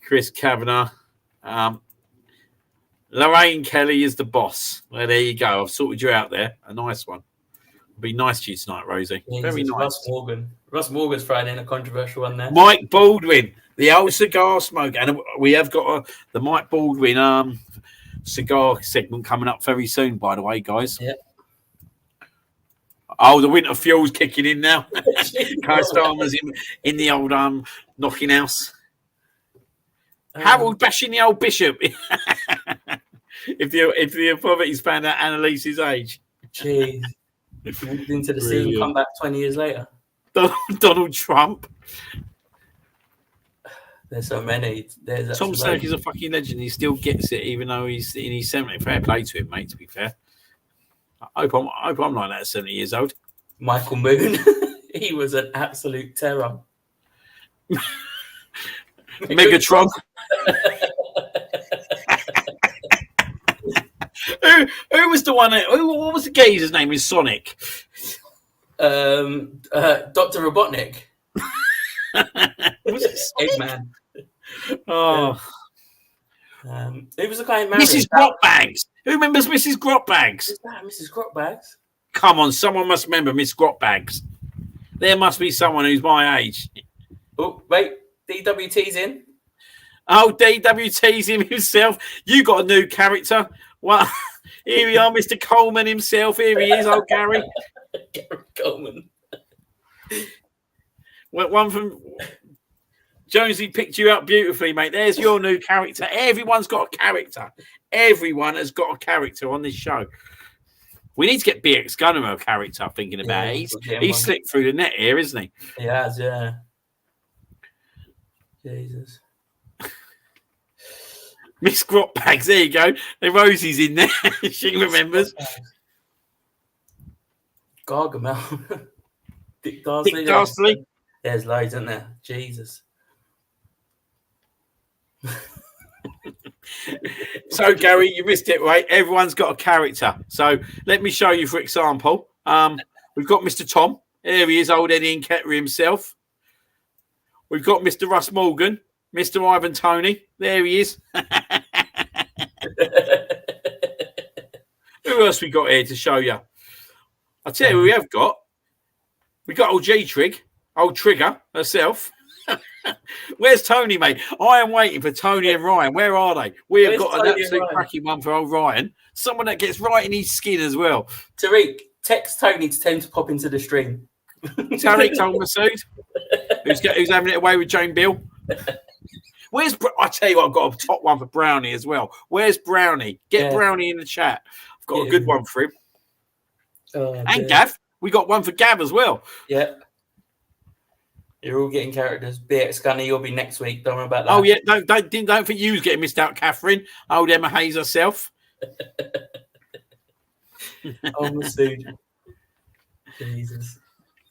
Chris Kavanagh. Lorraine Kelly is the boss. Well, there you go. I've sorted you out there. A nice one. It'll be nice to you tonight, Rosie. Jesus, very nice. Russ Morgan's thrown in a controversial one there. Mike Baldwin, the old cigar smoker. And we have got the Mike Baldwin cigar segment coming up very soon, by the way, guys. Yeah. Oh, the winter fuel's kicking in now. Kai Starmer's in the old knocking house. Harold bashing the old bishop. if the authorities found out Annalise's age. Jeez. Moved into the sea and come back 20 years later. Donald Trump. There's so many. Tom Selleck is a fucking legend. He still gets it, even though he's in his 70s. Fair play to him, mate, to be fair. I hope I'm like that at 70 years old. Michael Moon. He was an absolute terror. Megatron. Who was the one? What was the geezer's name in Sonic? Dr. Robotnik. Was it Eggman. Oh. Who was the guy in Marriage? Mrs. Grotbags. Who remembers Mrs. Grotbags? Is that Mrs. Grotbags? Come on, someone must remember Miss Grotbags. There must be someone who's my age. Oh, wait. DWT's in. Oh, DWT's him himself. You got a new character. Well, here we are, Mr. Coleman himself. Here he is, old Gary. Gary Coleman. One from Jonezy picked you up beautifully, mate. There's your new character. Everyone's got a character. Everyone has got a character on this show. We need to get BX Gunner a character. Thinking about it, he's slipped through the net here, isn't he? He has, yeah. Jesus. Miss Grotbags, there you go. The Rosie's in there. She remembers. Gargamel. Dick Darsley. Dick Darsley. There's loads, isn't there? Jesus. So, Gary, you missed it, right? Everyone's got a character. So, let me show you, for example. We've got Mr. Tom. There he is, old Eddie and Kettering himself. We've got Mr. Russ Morgan, Mr. Ivan Tony. There he is. Who else we got here to show you? I'll tell you who we have got. We got old G-Trig, old Trigger herself. Where's Tony, mate? I am waiting for Tony and Ryan. Where are they? We have got an absolute cracking one for old Ryan. Someone that gets right in his skin as well. Tariq, text Tony to tell him to pop into the stream. Tariq told Masood, who's having it away with Jane Bill. I tell you what, I've got a top one for Brownie as well. Where's Brownie? Get Brownie in the chat. I've got a good one for him. And Gav. We got one for Gav as well. Yeah. You're all getting characters. BX Gunny, you'll be next week. Don't worry about that. Oh, yeah. Don't think you was getting missed out, Catherine. Old Emma Hayes herself. Oh, Masood. Jesus.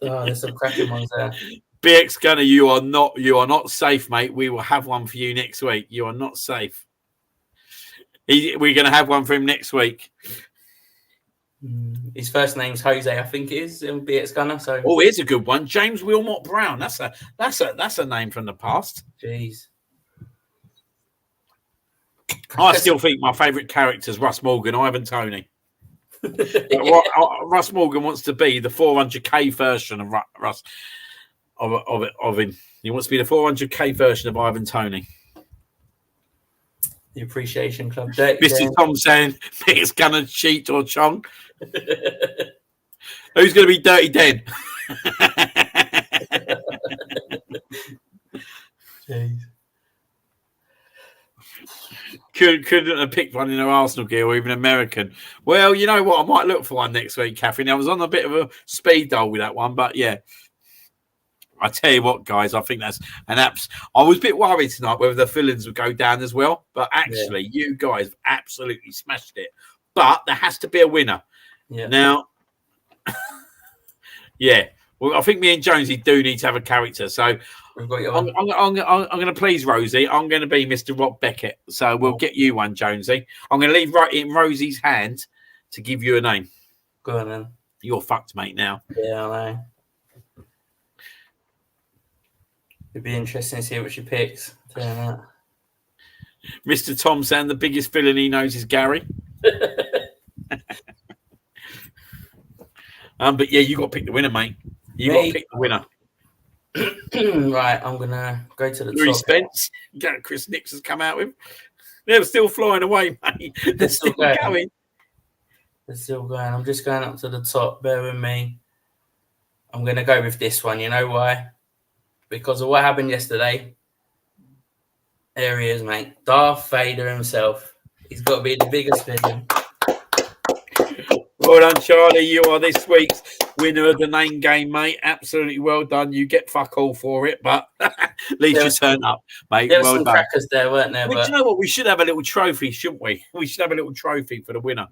Oh, there's some cracking ones there. BX Gunner, you are not safe, mate. We will have one for you next week. You are not safe. We're going to have one for him next week. His first name's Jose, I think it is. It'll be BX Gunner. So, here's a good one, James Wilmot Brown. That's a name from the past. Jeez. I still think my favourite character is Russ Morgan, Ivan Tony. Russ Morgan wants to be the 400k version of Russ of him. He wants to be the 400k version of Ivan Tony. The Appreciation Club. Mr. Tom saying it's gonna cheat or Chong. Who's going to be Dirty Den? Jeez. Couldn't have picked one in her Arsenal gear or even American. Well, you know what? I might look for one next week, Catherine. I was on a bit of a speed dial with that one, but yeah. I tell you what, guys, I think that's an apps. I was a bit worried tonight whether the fill-ins would go down as well, but actually, you guys absolutely smashed it. But there has to be a winner. Yeah. Now, well, I think me and Jonesy do need to have a character. So I'm going to please Rosie. I'm going to be Mr. Rob Beckett. So we'll get you one, Jonesy. I'm going to leave right in Rosie's hand to give you a name. Go on, then. You're fucked, mate, now. Yeah, I know. It'd be interesting to see what she picks. Mr. Tom saying the biggest villain he knows is Gary. But yeah, you got to pick the winner, mate. You got to pick the winner. Right, I'm gonna go to the Louis top. Spence, Chris Nix has come out with. They're still flying away, mate. They're still going. They're still going. I'm just going up to the top. Bear with me. I'm gonna go with this one. You know why? Because of what happened yesterday. There he is, mate. Darth Vader himself. He's got to be the biggest villain. Well done, Charlie. You are this week's winner of the name game, mate. Absolutely well done. You get fuck all for it, but at least you turned up, mate. There were well some done. crackers there, weren't there? But you know what? We should have a little trophy, shouldn't we? We should have a little trophy for the winner.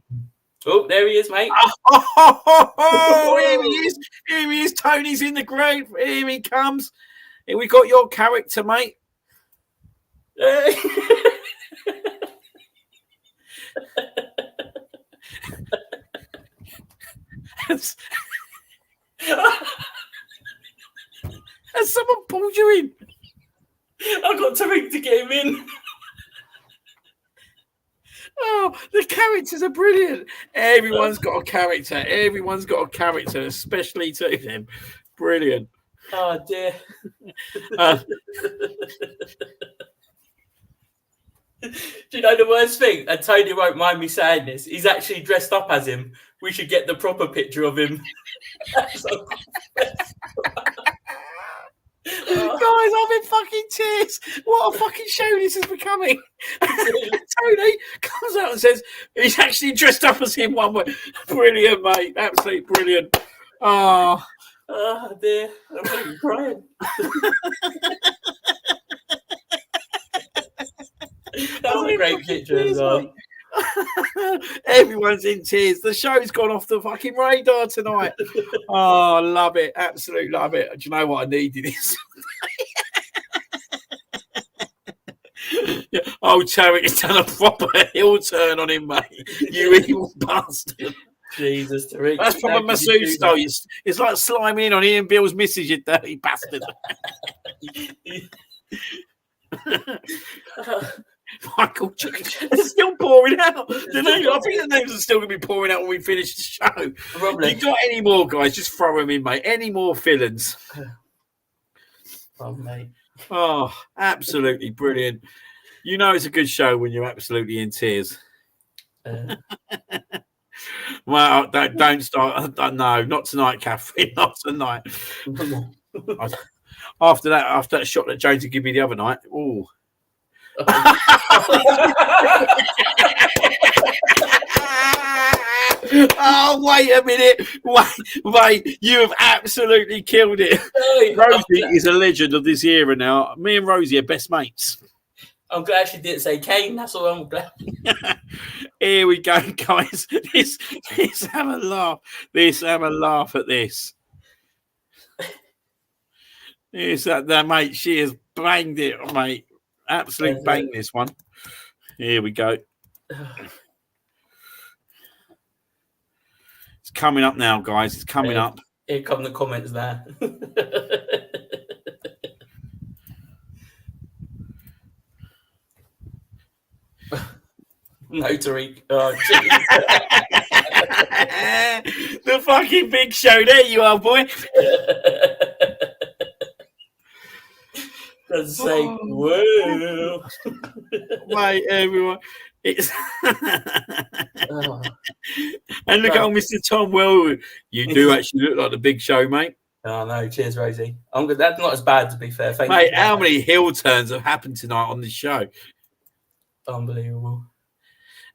Oh, there he is, mate. Here he is. Here he is. Tony's in the grave. Here he comes. Here we got your character, mate. Has someone pulled you in? I got Tariq to get him in. Oh, the characters are brilliant. Everyone's got a character. Everyone's got a character, especially to them. Brilliant. Oh, dear. Do you know the worst thing? And Tony won't mind me saying this. He's actually dressed up as him. We should get the proper picture of him. Guys, I'm in fucking tears. What a fucking show this is becoming. Tony comes out and says he's actually dressed up as him one way. Brilliant, mate. Absolutely brilliant. Oh, dear. I'm fucking crying. That's a great picture as well. Everyone's in tears. The show's gone off the fucking radar tonight. Oh, I love it. Absolutely love it. Do you know what I needed this? Yeah. Oh, Tarek's done a proper heel turn on him, mate. You evil bastard. Jesus, Tariq. That's proper masseuse style. It's like sliming in on Ian Bill's missus, you dirty bastard. Michael, it's still pouring out. I think the names are still going to be pouring out when we finish the show. Probably. You got any more, guys? Just throw them in, mate. Any more villains? Oh, mate. Oh, absolutely brilliant. You know it's a good show when you're absolutely in tears. Well, don't start. No, not tonight, Catherine. Not tonight. After that shot that Jonezy gave me the other night. Oh. Oh, wait a minute. Wait. You have absolutely killed it. Rosie is a legend of this era now. Me and Rosie are best mates. I'm glad she didn't say Kane. That's all I'm glad. Here we go, guys. Let's have a laugh. Let's have a laugh at this. Here's that, mate. She has banged it, mate. Absolutely banged this one. Here we go. It's coming up now, guys. It's coming up. Here come the comments now. No, Tariq. Oh, the fucking big show. There you are, boy. Doesn't say, whoa. Mate, everyone. It's And look at Mr. Tom. Well, you do actually look like the big show, mate. Oh, no. Cheers, Rosie. I'm good. That's not as bad, to be fair. Thank mate, you. How many heel turns have happened tonight on this show? Unbelievable.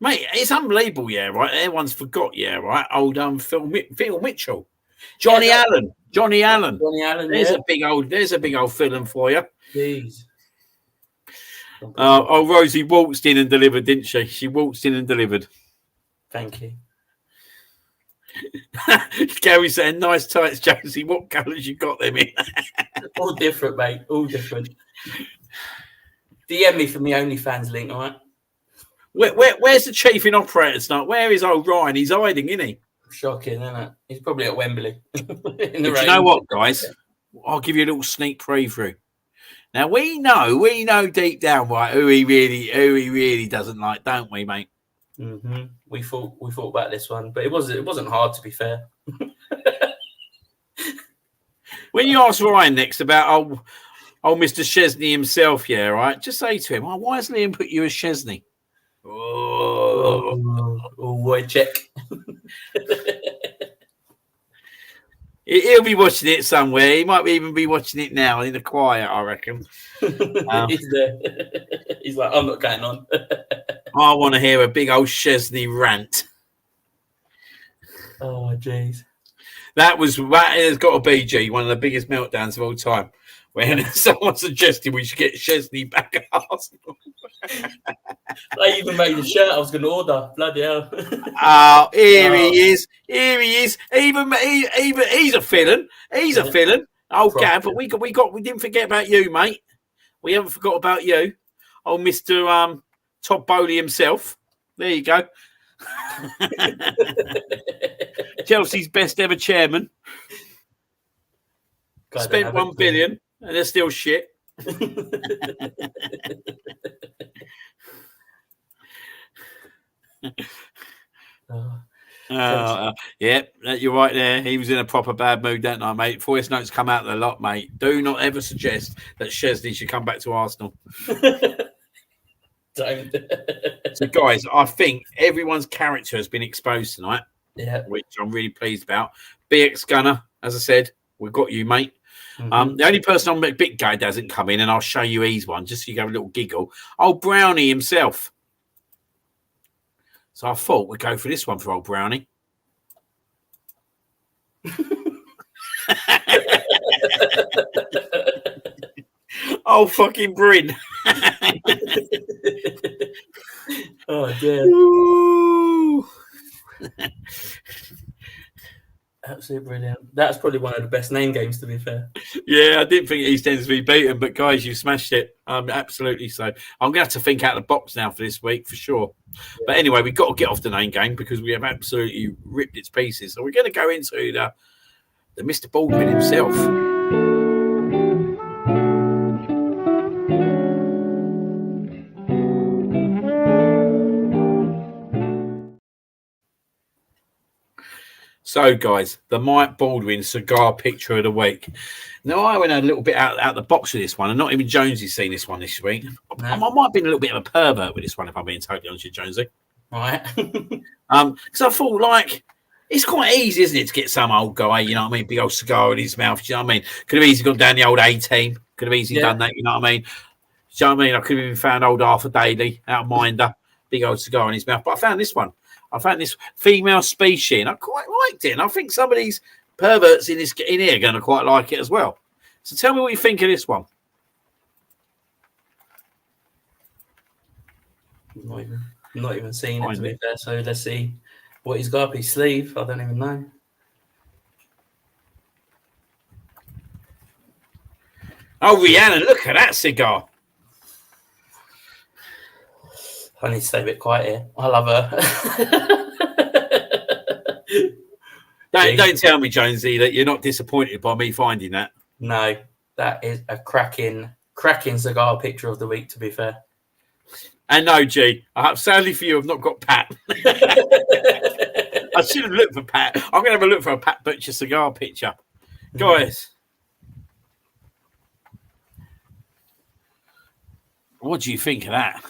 Mate, it's unbelievable, yeah, right? Everyone's forgot, yeah, right? Old Phil Mitchell. Johnny Allen. There's a big old villain for you. Jeez. Rosie waltzed in and delivered, didn't she? She waltzed in and delivered. Thank you. Gary saying, nice tights, Jonesy. What colours you got them in? All different, mate. All different. DM me for my OnlyFans link, all right? Where's the chief in operator tonight? Where is old Ryan? He's hiding, isn't he? Shocking, isn't it? He's probably at Wembley. But you know what, guys? I'll give you a little sneak preview. Now we know deep down, right, who he really doesn't like, don't we, mate? Mm-hmm. We thought about this one, but it wasn't hard, to be fair. When you ask Ryan next about old Mr. Chesney himself, yeah, right, just say to him, why has Liam put you as Chesney? Oh, check. He'll be watching it somewhere. He might even be watching it now in the quiet, I reckon. He's like, I'm not going on. I want to hear a big old Chesney rant. Oh, jeez. That has got to be, G, one of the biggest meltdowns of all time. When someone suggested we should get Chesney back at Arsenal. I even made a shirt I was going to order. Bloody hell. Here he is. Even he's a villain. He's a villain. Oh, Gav, but we didn't forget about you, mate. We haven't forgot about you. Oh, Mr. Todd Bowley himself. There you go. Chelsea's best ever chairman. God, spent $1 billion and they're still shit. Yeah, you're right there. He was in a proper bad mood that night, mate. Voice notes come out a lot, mate. Do not ever suggest that Chesney should come back to Arsenal. Don't. So, guys, I think everyone's character has been exposed tonight. Yeah, which I'm really pleased about. BX Gunner, as I said, we've got you, mate. Mm-hmm. The only person on the big guy doesn't come in, and I'll show you he's one, just so you have a little giggle. Oh, Brownie himself. So I thought we'd go for this one for old Brownie. Oh, fucking Bryn. Oh dear. Ooh. Absolutely brilliant. That's probably one of the best name games, to be fair. Yeah, I didn't think East Ends to be beaten, but guys, you smashed it. Absolutely so. I'm going to have to think out of the box now for this week, for sure. Yeah. But anyway, we've got to get off the name game because we have absolutely ripped its pieces. So we're going to go into the Mr. Baldwin himself. So, guys, the Mike Baldwin cigar picture of the week. Now, I went a little bit out the box with this one, and not even Jonesy's seen this one this week. No. I might have been a little bit of a pervert with this one, if I'm being totally honest with Jonesy. Right. Because I thought, like, it's quite easy, isn't it, to get some old guy, you know what I mean, big old cigar in his mouth, you know what I mean? Could have easily gone down the old A-team. Could have easily done that, you know what I mean? Do you know what I mean? I could have even found old Arthur Daly out of Minder, big old cigar in his mouth. But I found this one. I found this female species, and I quite liked it. And I think some of these perverts in here are going to quite like it as well. So tell me what you think of this one. Not even seen it, to be fair. So let's see what he's got up his sleeve. I don't even know. Oh, Rihanna, look at that cigar. I need to stay a bit quiet here. I love her. Don't tell me, Jonesy, that you're not disappointed by me finding that. No, that is a cracking cigar picture of the week, to be fair. And no, G, sadly for you, I've not got Pat. I should have looked for Pat. I'm going to have a look for a Pat Butcher cigar picture. Guys, what do you think of that?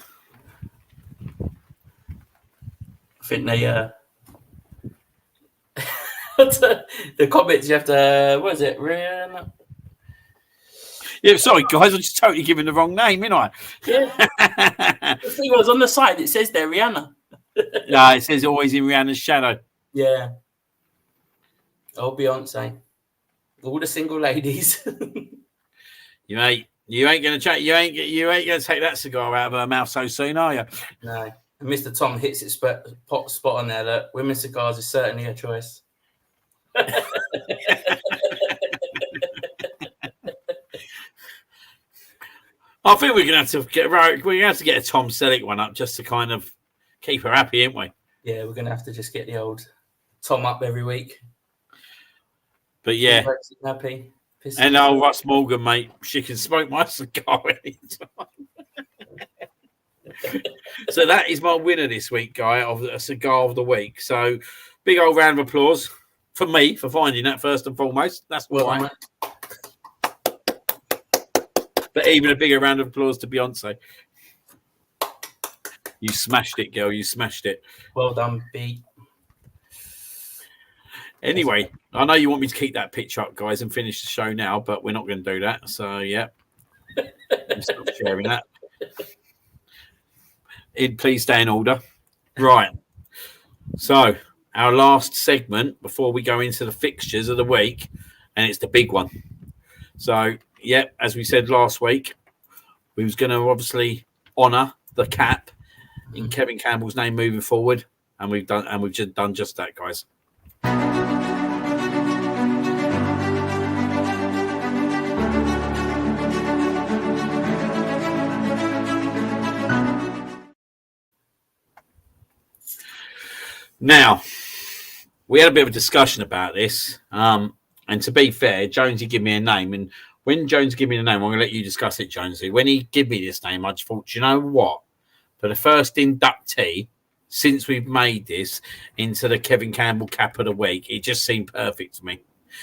I think the comments you have to, what is it, Rihanna? Yeah, sorry, guys, I'm just totally giving the wrong name, ain't I? Yeah. The thing was on the side, it says there, Rihanna. No, it says always in Rihanna's shadow. Yeah. Oh, Beyonce. All the single ladies. You ain't gonna you ain't gonna take that cigar out of her mouth so soon, are you? No. And Mr. Tom hits it spot on there. Look, women's cigars is certainly a choice. I think we're gonna have to get a Tom Selleck one up just to kind of keep her happy, ain't we? Yeah, we're gonna have to just get the old Tom up every week. But yeah, happy. And old Russ Morgan, mate, she can smoke my cigar anytime. So that is my winner this week, guy, of a cigar of the week. So big old round of applause for me for finding that first and foremost. That's right. But even a bigger round of applause to Beyonce. You smashed it, girl. You smashed it. Well done, B. Anyway, I know you want me to keep that picture up, guys, and finish the show now, but we're not going to do that. So, yeah. Stop sharing that. Please stay in order. Right. So, our last segment before we go into the fixtures of the week, and it's the big one. So, yeah, as we said last week, we was going to obviously honour the cap in Kevin Campbell's name moving forward, and we've just done just that, guys. Now, we had a bit of a discussion about this, and to be fair, Jonesy gave me a name, and when Jonesy gave me the name, I'm going to let you discuss it, Jonesy. When he gave me this name, I just thought, you know what? For the first inductee since we've made this into the Kevin Campbell Cap of the Week, it just seemed perfect to me.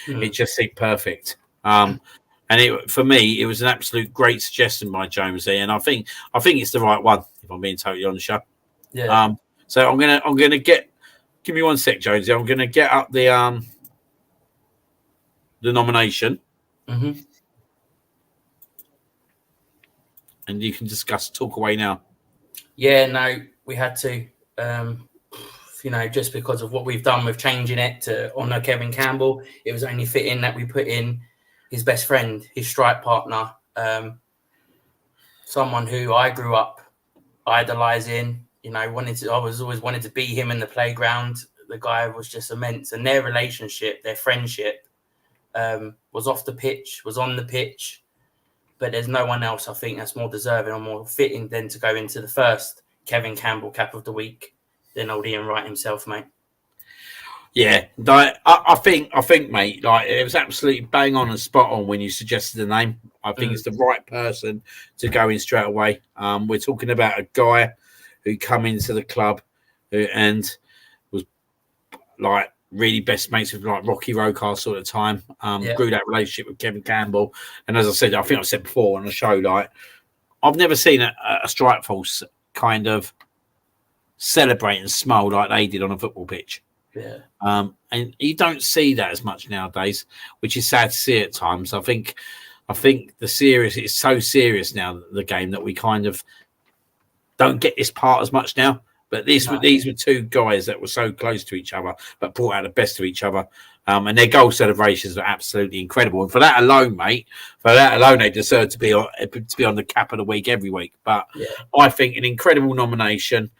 It just seemed perfect. And for me, it was an absolute great suggestion by Jonesy, and I think it's the right one. If I'm being totally honest, yeah. So I'm gonna get. Give me one sec, Jonesy. I'm gonna get up the nomination, and you can talk away now. Yeah, no, we had to. just because of what we've done with changing it to honour Kevin Campbell, it was only fitting that we put in his best friend, his strike partner, someone who I grew up idolising. I was always wanted to be him in the playground. The guy was just immense, and their relationship, their friendship, was off the pitch, was on the pitch. But there's no one else I think that's more deserving or more fitting than to go into the first Kevin Campbell Cap of the Week than old Ian Wright himself, mate. Yeah, I think, mate, like it was absolutely bang on and spot on when you suggested the name. I think it's the right person to go in straight away. We're talking about a guy who come into the club and was like really best mates with like Rocky Rocastle at the time. Grew that relationship with Kevin Campbell, and as I said, I think I said before on the show, like I've never seen a strike force kind of celebrate and smile like they did on a football pitch. Yeah. And you don't see that as much nowadays, which is sad to see at times. I think it's so serious now, the game, that we kind of don't get this part as much now. But these were two guys that were so close to each other, but brought out the best of each other. And their goal celebrations were absolutely incredible. And for that alone, mate, they deserve to be on the Cap of the Week every week. But I think an incredible nomination.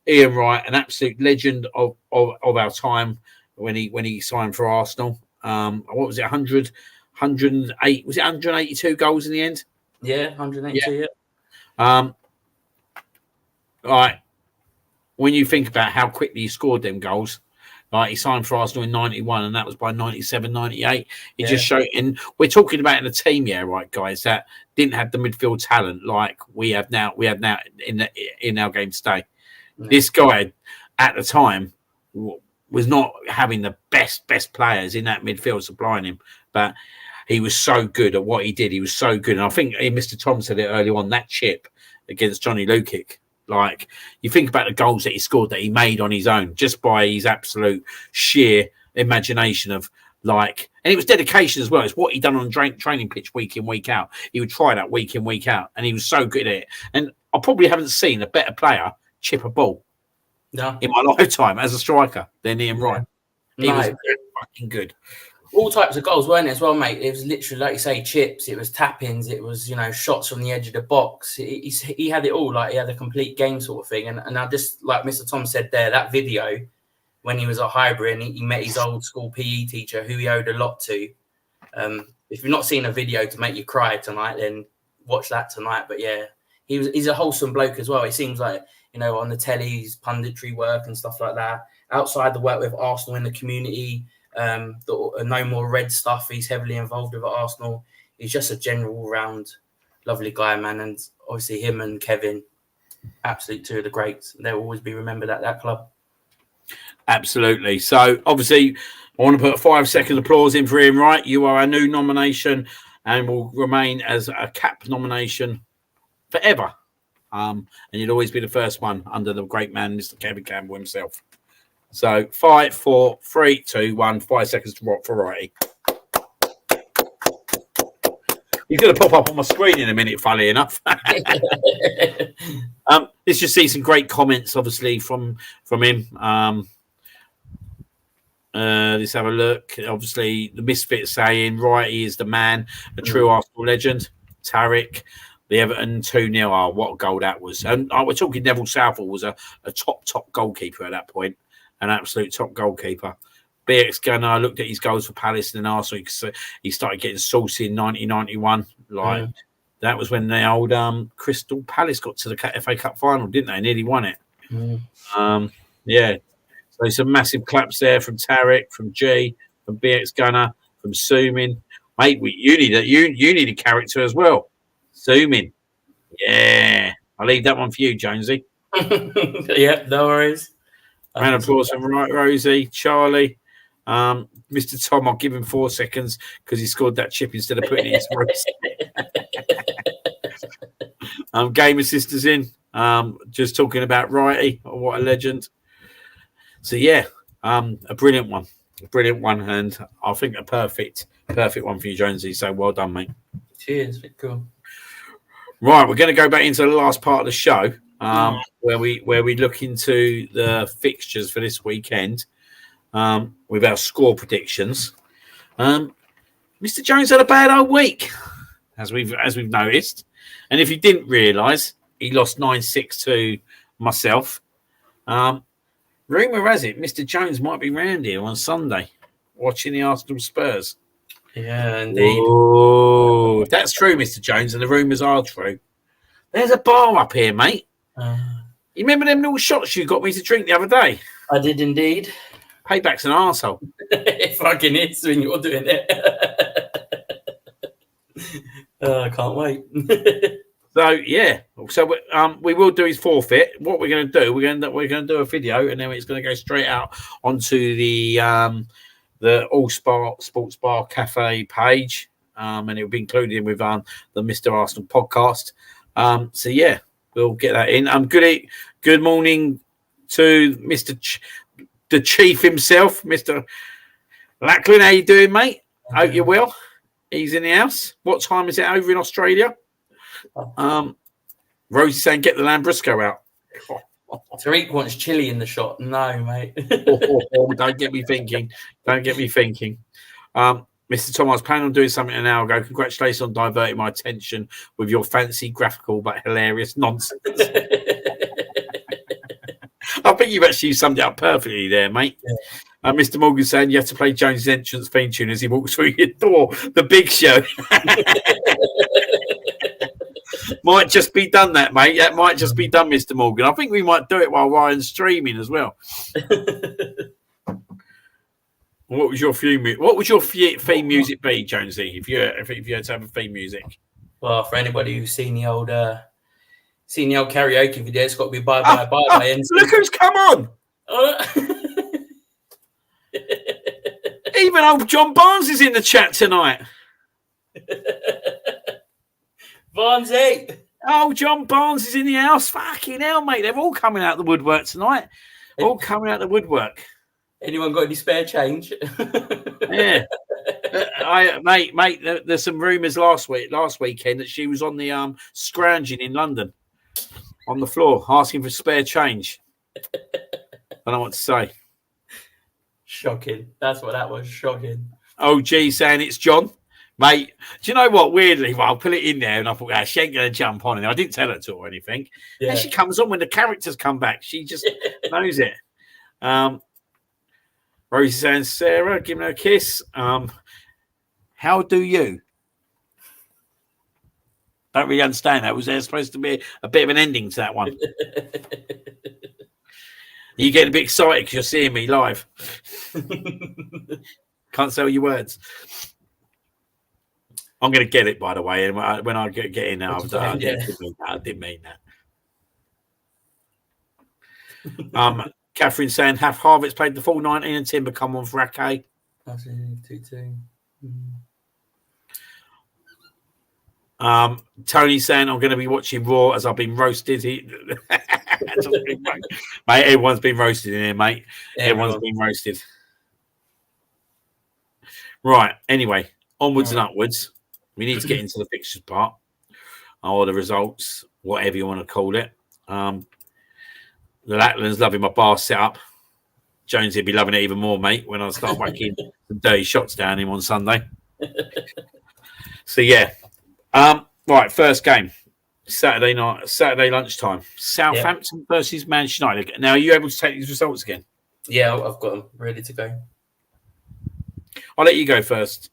Ian Wright, an absolute legend of our time when he signed for Arsenal. What was it, 108? Was it 182 goals in the end? Yeah, 182. Right. When you think about how quickly he scored them goals, like he signed for Arsenal in 91, and that was by 97, 98. It just showed. And we're talking about in a team, right, guys, that didn't have the midfield talent like we have now. We have now in our game today. This guy at the time was not having the best players in that midfield supplying him, but he was so good at what he did. He was so good. And I think Mr. Tom said it early on, that chip against Johnny Lukic. Like, you think about the goals that he scored that he made on his own, just by his absolute sheer imagination of, like, and it was dedication as well. It's what he done on training pitch week in, week out. He would try that week in, week out, and he was so good at it. And I probably haven't seen a better player chip a ball in my lifetime as a striker than Ian Wright. He was fucking good. All types of goals, weren't it, as well, mate? It was literally, like you say, chips. It was tap-ins. It was, shots from the edge of the box. He had it all. Like, he had a complete game sort of thing. And I just, like Mr. Tom said there, that video when he was at Highbury and he met his old school PE teacher who he owed a lot to. If you've not seen a video to make you cry tonight, then watch that tonight. But yeah, he's a wholesome bloke as well. It seems like, on the telly's punditry work and stuff like that. Outside the work with Arsenal in the community, the No More Red stuff, he's heavily involved with at Arsenal. He's just a general round lovely guy, man. And obviously him and Kevin, absolute two of the greats. They'll always be remembered at that club. Absolutely. So obviously I want to put a 5-second applause in for Ian Wright. You are our new nomination and will remain as a Cap nomination forever. And you'll always be the first one under the great man, Mr. Kevin Campbell himself. So 5, 4, 3, 2, 1, 5 seconds to rock for Righty. He's going to pop up on my screen in a minute, funnily enough. Let's just see some great comments, obviously, from him. Let's have a look. Obviously, the Misfit saying Righty is the man, a true Arsenal legend. Tarek, the Everton 2-0. Oh, what a goal that was. And we're talking Neville Southall was a top goalkeeper at that point. An absolute top goalkeeper. BX Gunner looked at his goals for Palace and Arsenal. He started getting saucy in 1991. That was when the old Crystal Palace got to the FA Cup final, didn't they? Nearly won it. Yeah. So some massive claps there from Tarek, from G, from BX Gunner, from Sumin. Mate, you need a character as well. Sumin. Yeah. I'll leave that one for you, Jonesy. Yeah, no worries. Round of applause from Rosie, Charlie. Mr. Tom, I'll give him 4 seconds because he scored that chip instead of putting it into Rosie. Game Assisters in. Just talking about Righty. What a legend. So, yeah, a brilliant one. And I think a perfect one for you, Jonesy. So, well done, mate. Cheers. Cool. Right, we're going to go back into the last part of the show. where we look into the fixtures for this weekend with our score predictions. Mr. Jones had a bad old week, as we've noticed, and if you didn't realise, he lost 9-6 to myself. Rumour has it Mr. Jones might be round here on Sunday watching the Arsenal Spurs. Yeah, indeed. Oh, if that's true, Mr. Jones, and the rumours are true, there's a bar up here, mate. You remember them little shots you got me to drink the other day? I did indeed. Payback's an arsehole. It fucking is when you're doing it. I can't wait. So yeah, so we will do his forfeit. What we're going to do, we're going to do a video, and then it's going to go straight out onto the All Sports Bar Cafe page, and it will be included with the Mr. Arsenal podcast. So yeah, we'll get that in. Good morning to Mr. The Chief himself, Mr. Lachlan. How you doing, mate? Hope you're well. He's in the house. What time is it over in Australia? Rosie's saying, get the Lambrusco out. Tariq wants chili in the shot. No, mate. Don't get me thinking. Mr. Tom, I was planning on doing something an hour ago. Congratulations on diverting my attention with your fancy, graphical, but hilarious nonsense. I think you've actually summed it up perfectly there, mate. Yeah. Mr. Morgan saying you have to play Jones's entrance theme tune as he walks through your door. The Big Show. Might just be done, that, mate. That might just be done, Mr. Morgan. I think we might do it while Ryan's streaming as well. What would your theme music be, Jonesy? If you had to have a theme music? Well, for anybody who's seen the old karaoke video, it's got to be bye bye. Look who's come on! Even old John Barnes is in the chat tonight. Barnesy! Oh, John Barnes is in the house. Fucking hell, mate! They're all coming out the woodwork tonight. All coming out the woodwork. Anyone got any spare change? Yeah. Mate, there's some rumours last weekend that she was on the scrounging in London on the floor asking for spare change. I don't know what to say. Shocking. That's what that was. Shocking. OG saying it's John. Mate, do you know what? Weirdly, I'll put it in there and I thought, she ain't going to jump on it. I didn't tell her to or anything. Yeah. And she comes on when the characters come back. She just knows it. Rosie saying, Sarah, giving her a kiss. How do you? Don't really understand that. Was there supposed to be a bit of an ending to that one? You getting a bit excited because you're seeing me live. Can't sell your words. I'm going to get it, by the way. And when I get in now, I didn't mean that. Catherine saying, have Harvard's played the full 19 and Timber come on for Ake? That's 2-2. Tony saying, I'm going to be watching Raw as I've been roasted. Mate, everyone's been roasted in here, mate. Everyone's been roasted. Right. Anyway, onwards and upwards. We need to get into the fixtures part, or the results, whatever you want to call it. The Latland's loving my bar setup. Jonesy will be loving it even more, mate, when I start whacking some dirty shots down him on Sunday. So, yeah. Right, first game. Saturday lunchtime. Southampton versus Manchester United. Now, are you able to take these results again? Yeah, I've got them ready to go. I'll let you go first.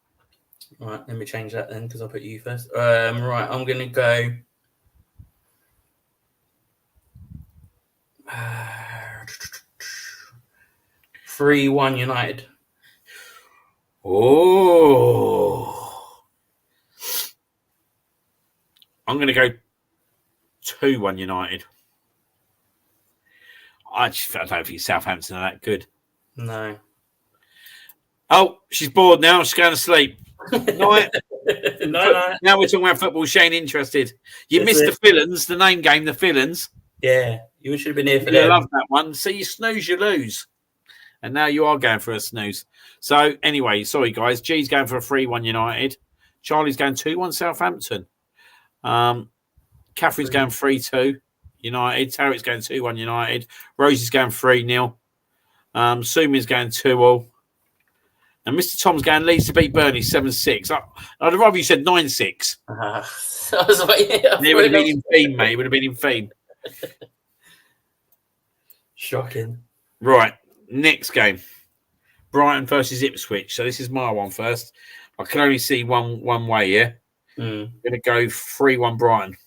All right, let me change that then because I'll put you first. Right, I'm going to go 3-1 United. Oh. I'm going to go 2-1 United. I don't think Southampton are that good. No. Oh, she's bored now. She's going to sleep. No. Now we're talking about football. Shane interested. You missed the Fillons, the name game, the Fillons. Yeah, you should have been here for that. I love that one. So you snooze, you lose. And now you are going for a snooze. So anyway, sorry guys. G's going for a 3-1 United. Charlie's going 2-1 Southampton. Catherine's going 3-2 United. Tarrick's going 2-1 United. Rosie's going 3-0. Sumi's going 2-all. And Mr. Tom's going Leeds to beat Burnley 7-6. I'd rather you said 9-6. I was like, It would have been in theme, mate. It would have been in theme. Shocking. Right. Next game. Brighton versus Ipswich. So this is my one first. I can only see one way, yeah? I'm going to go 3-1 Brighton.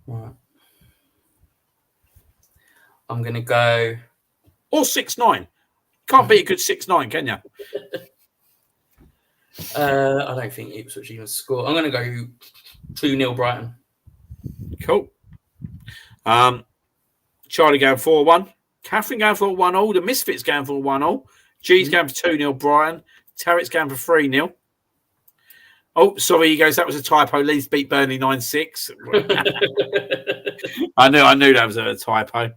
Right. I'm going to go... Or 6-9. Can't beat a good 6-9, can you? I don't think Ipswich even score. I'm going to go 2-0 Brighton. Cool. Charlie going 4-1. Catherine going for 1-all. The Misfits going for 1-all. G's going for 2-0 Brighton. Tarrick's going for 3-0. Oh, sorry, he goes, that was a typo. Leeds beat Burnley 9-6. I knew that was a typo.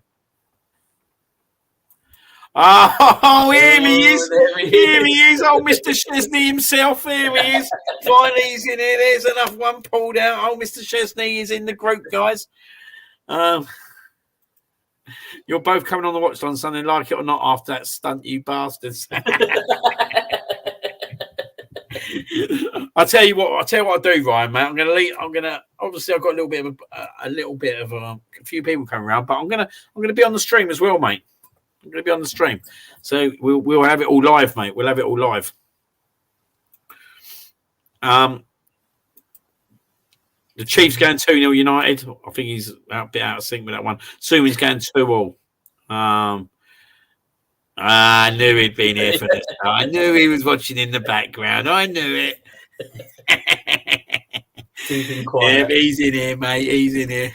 Oh, here he is. Here he is. Oh, Mr. Chesney himself. Here he is. Finally, he's in here. There's enough one pulled out. Oh, Mr. Chesney is in the group, guys. You're both coming on the watch on Sunday, like it or not, after that stunt, you bastards. I'll tell you what I'll do, Ryan, mate. Obviously I've got a few people coming around, but I'm gonna be on the stream as well, mate. I'm going to be on the stream. So we'll have it all live, mate. We'll have it all live. The Chiefs going 2-0 United. I think he's a bit out of sync with that one. Sumi's going 2-all. I knew he'd been here for this. I knew he was watching in the background. I knew it. Keeping quiet. Yeah, he's in here, mate. He's in here.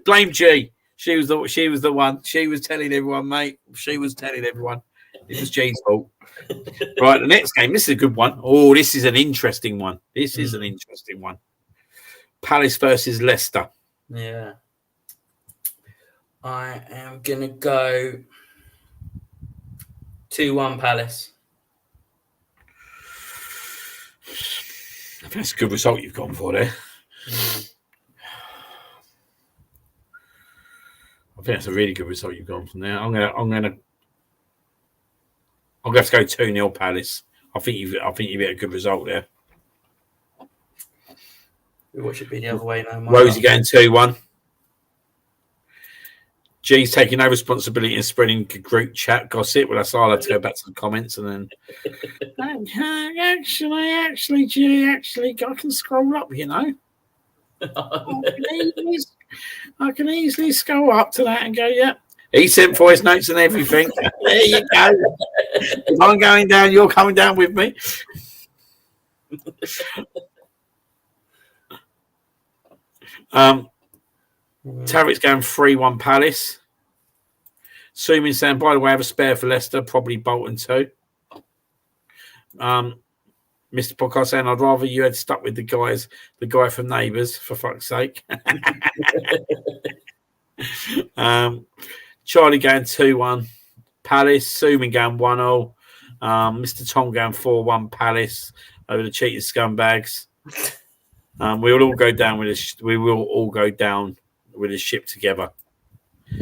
Blame G. She was the one. She was telling everyone, mate. She was telling everyone. It was G's fault. Right, the next game. This is a good one. Oh, this is an interesting one. This is an interesting one. Palace versus Leicester. Yeah. I am going to go 2-1 Palace. I think that's a good result you've gone for there. I think that's a really good result you've gone from there. I'm gonna have to go 2-0 Palace. I think you've hit a good result there. What should be the other way now? Rosie going 2-1. G's taking no responsibility in spreading group chat gossip. Well, I'll have to go back to the comments and then. Actually, G, I can scroll up, you know. I can easily scroll up to that and go, yeah. He sent voice notes and everything. There you go. If I'm going down, you're coming down with me. Tarrick's going 3-1 Palace. Sumin saying, by the way, I have a spare for Leicester, probably Bolton too. Mr. Podcast saying, I'd rather you had stuck with the guy from Neighbours, for fuck's sake. Charlie going 2-1 Palace. Sumin going 1-0. Mr. Tom going 4-1 Palace over the cheated scumbags. We will all go down with this. We will all go down with a ship together.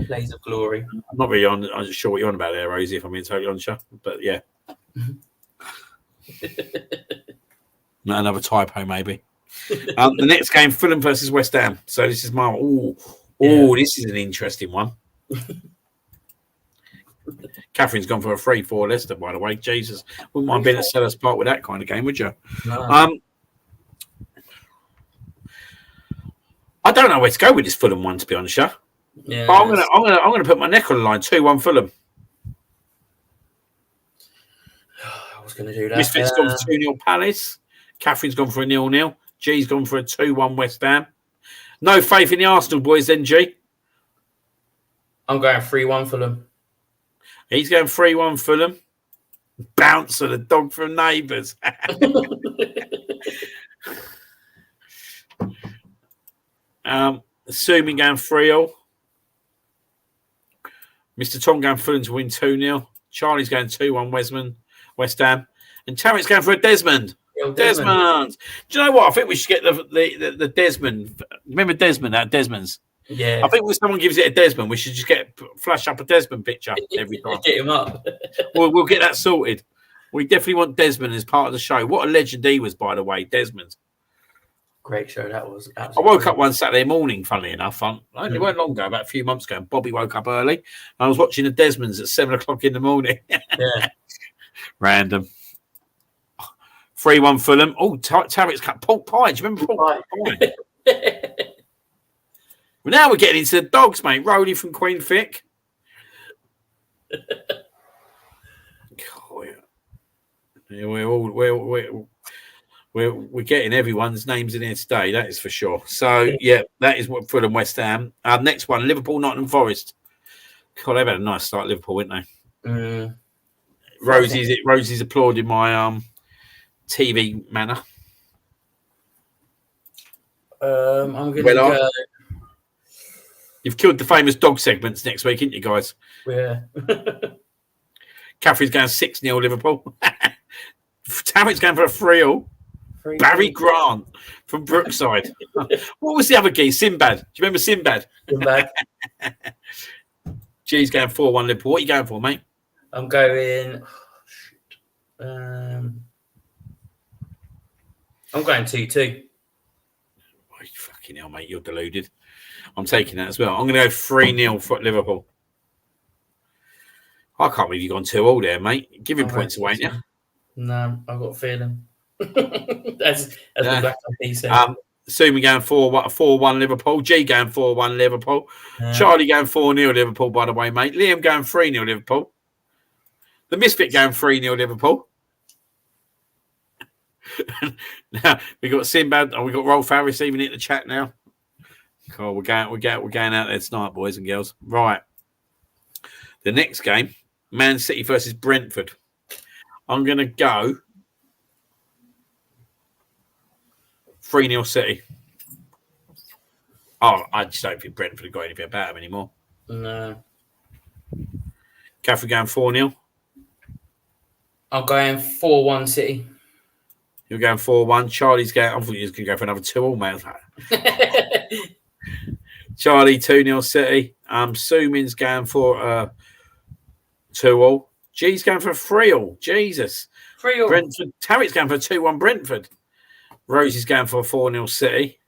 Blaze of glory. I'm not really I'm not sure what you're on about there, Rosie, if I'm being totally honest. But yeah. Another typo, maybe. The next game, Fulham versus West Ham. So this is my this is an interesting one. Catherine's gone for a 3-4 Leicester, by the way. Jesus, wouldn't mind being at Sellers Park with that kind of game, would you? No. I don't know where to go with this Fulham one, to be honest. Yeah, but I'm gonna put my neck on the line. 2-1 Fulham. I was going to do that. Misfits gone for 2-0 Palace. Catherine's gone for a 0-0. G's gone for a 2-1 West Ham. No faith in the Arsenal boys, then, G. I'm going 3-1 Fulham. He's going 3-1 Fulham. Bounce of the dog from Neighbours. Assuming going 3-0. Mr. Tom going Fulham to win 2-0. Charlie's going 2-1 West Ham. And Tarrick's going for a Desmond. Desmond. Desmond. Do you know what? I think we should get the Desmond. Remember Desmond at Desmond's? Yeah. I think when someone gives it a Desmond, we should just flash up a Desmond picture every time. Get him up. We'll get that sorted. We definitely want Desmond as part of the show. What a legend he was, by the way, Desmond. Great show that was. I woke up one Saturday morning, funnily enough. It weren't long ago, about a few months ago. And Bobby woke up early. And I was watching the Desmonds at 7:00 in the morning. Yeah. Random. 3-1 Fulham. Oh, Tarrick's cut pork pie. Do you remember pork pie? Well, now we're getting into the dogs, mate. Rowley from Queen Vic. Yeah, we're getting everyone's names in here today. That is for sure. So yeah, that is what Fulham West Ham. Next one, Liverpool Nottingham Forest. God, they've had a nice start, Liverpool, haven't they? Rosie's applauding my TV manner. I'm going to go. You've killed the famous dog segments next week, haven't you, guys? Yeah. Catherine's going 6-0 Liverpool. Tarrick's going for a 3-0. Barry Grant from Brookside. What was the other geese? Sinbad. Do you remember Sinbad? Sinbad. G's going 4-1 Liverpool. What are you going for, mate? I'm going. I'm going 2-2. Oh, fucking hell, mate. You're deluded. I'm taking that as well. I'm going to go 3-0 for Liverpool. I can't believe you've gone 2-all there, mate. Giving points away now. No, I've got a feeling. That's the black piece. Sumi going 4-1 Liverpool. G going 4-1 Liverpool. Yeah. Charlie going 4-0 Liverpool, by the way, mate. Liam going 3-0 Liverpool. The Misfit going 3-0 Liverpool. Now we got Sinbad and we got Rolf Harris even in the chat now. Oh, we're going out there tonight, boys and girls. Right. The next game, Man City versus Brentford. I'm going to go 3-0 City. Oh, I just don't think Brentford have got anything about them anymore. No. Catherine going 4-0. I'm going 4-1 City. You're going 4-1. Charlie's going. I thought you was going to go for another 2-all, mate. Charlie 2-0 City. Sumin's going for 2-all. G's going for a 3-all. Jesus. 3-all. Brentford. Tarrick's going for a 2-1 Brentford. Rosie's going for a 4-0 City.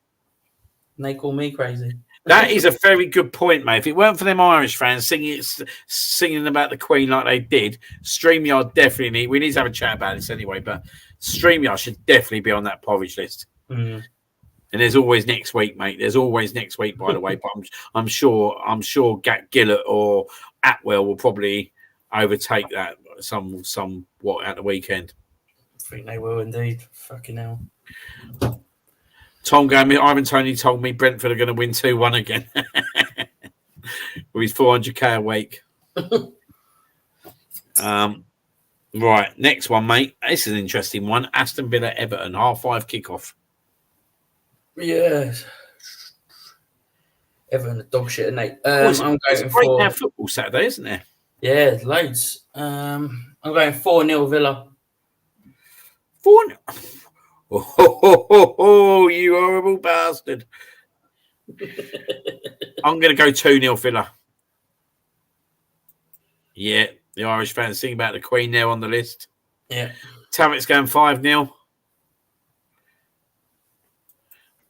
And they call me crazy. That is a very good point, mate. If it weren't for them Irish fans singing about the Queen like they did, StreamYard definitely we need to have a chat about this anyway, but StreamYard should definitely be on that porridge list. Mm. And there's always next week, mate. There's always next week, by the way. But I'm sure Gat Gillett or Atwell will probably overtake that somewhat at the weekend. I think they will indeed. Fucking hell. Tom going, Ivan Tony told me Brentford are going to win 2-1 again. With his 400k a week. Right, next one, mate. This is an interesting one. Aston Villa Everton, 5:30 kickoff. Yes. Everton a dog shit, Nate. I'm going for now football Saturday, isn't there? Yeah, loads. I'm going 4-0 Villa. 4-0. Oh, you horrible bastard. I'm going to go 2-0 Villa. Yeah, the Irish fans sing about the Queen there on the list. Yeah. Tarrick's going 5-0.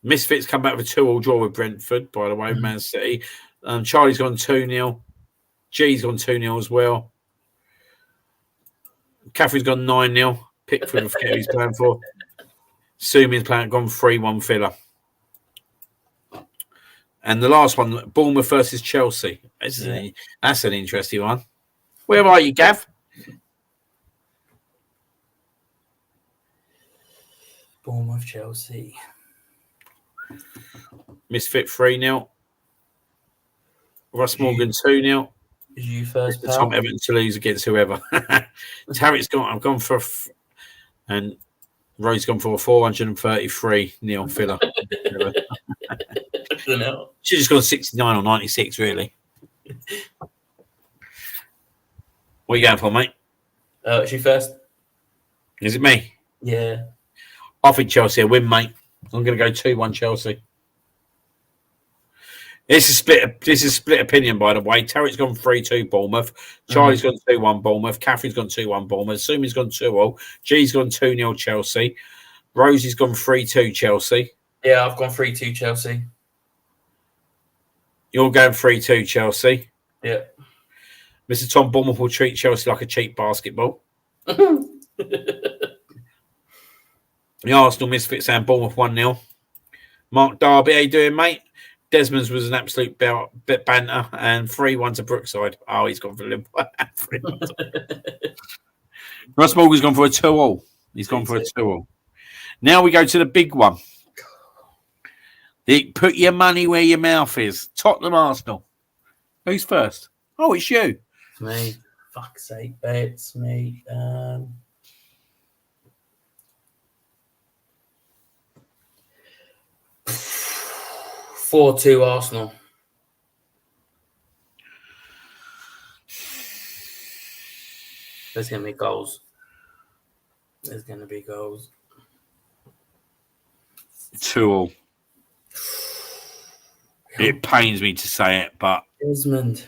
Misfits come back with a 2-all draw with Brentford, by the way, Man City. Charlie's gone 2-0. G's gone 2-0 as well. Catherine's gone 9-0. Pickford, I forget who he's playing for. Sumi's playing gone 3-1 Villa. And the last one, Bournemouth versus Chelsea. That's an interesting one. Where are you, Gav? Bournemouth, Chelsea. Misfit 3-0. Russ Morgan 2-0. You first, pal. Tom Everton to lose against whoever. Tarrick's gone. I've gone for and Rose's gone for a 433-0 Villa. She's just gone 69 or 96, really. What are you going for, mate? She first. Is it me? Yeah. I think Chelsea will win, mate. I'm going to go 2-1 Chelsea. This is split opinion, by the way. Tarrek's gone 3-2 Bournemouth. Charlie's gone 2-1 Bournemouth. Catherine's gone 2-1 Bournemouth. Sumi's gone 2-0. G's gone 2-0 Chelsea. Rosie's gone 3-2 Chelsea. Yeah, I've gone 3-2 Chelsea. You're going 3-2 Chelsea. Yeah. Mr. Tom Bournemouth will treat Chelsea like a cheap basketball. The Arsenal Misfits and Bournemouth 1-0. Mark Darby, how you doing, mate? Desmond's was an absolute bit banter, and 3-1 to Brookside. Oh, he's gone for Liverpool. Ross Morgan's gone for a 2-all. He's gone for a 2-all. Now we go to the big one. Put your money where your mouth is. Tottenham Arsenal. Who's first? Oh, it's you. It's me. Fuck's sake, it's me. 4-2 Arsenal. There's going to be goals. There's going to be goals. 2-all. It pains me to say it, but Desmond.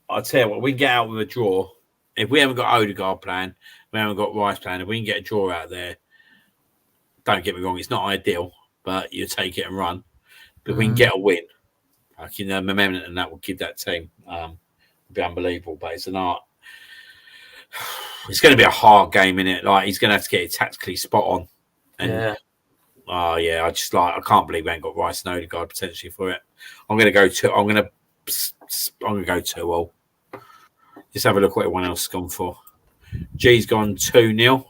I'll tell you what, we can get out with a draw. If we haven't got Odegaard playing, we haven't got Rice playing, if we can get a draw out there, don't get me wrong, it's not ideal, but you take it and run. But we can get a win. Like, you know, momentum and that will give that team. It'll be unbelievable, but it's an art. It's going to be a hard game, innit? Like, he's going to have to get it tactically spot on. And, Yeah. Oh, yeah, I can't believe we ain't got Rice and Odegaard potentially for it. I'm going to go 2-all. Let's have a look what everyone else has gone for. G's gone 2-0.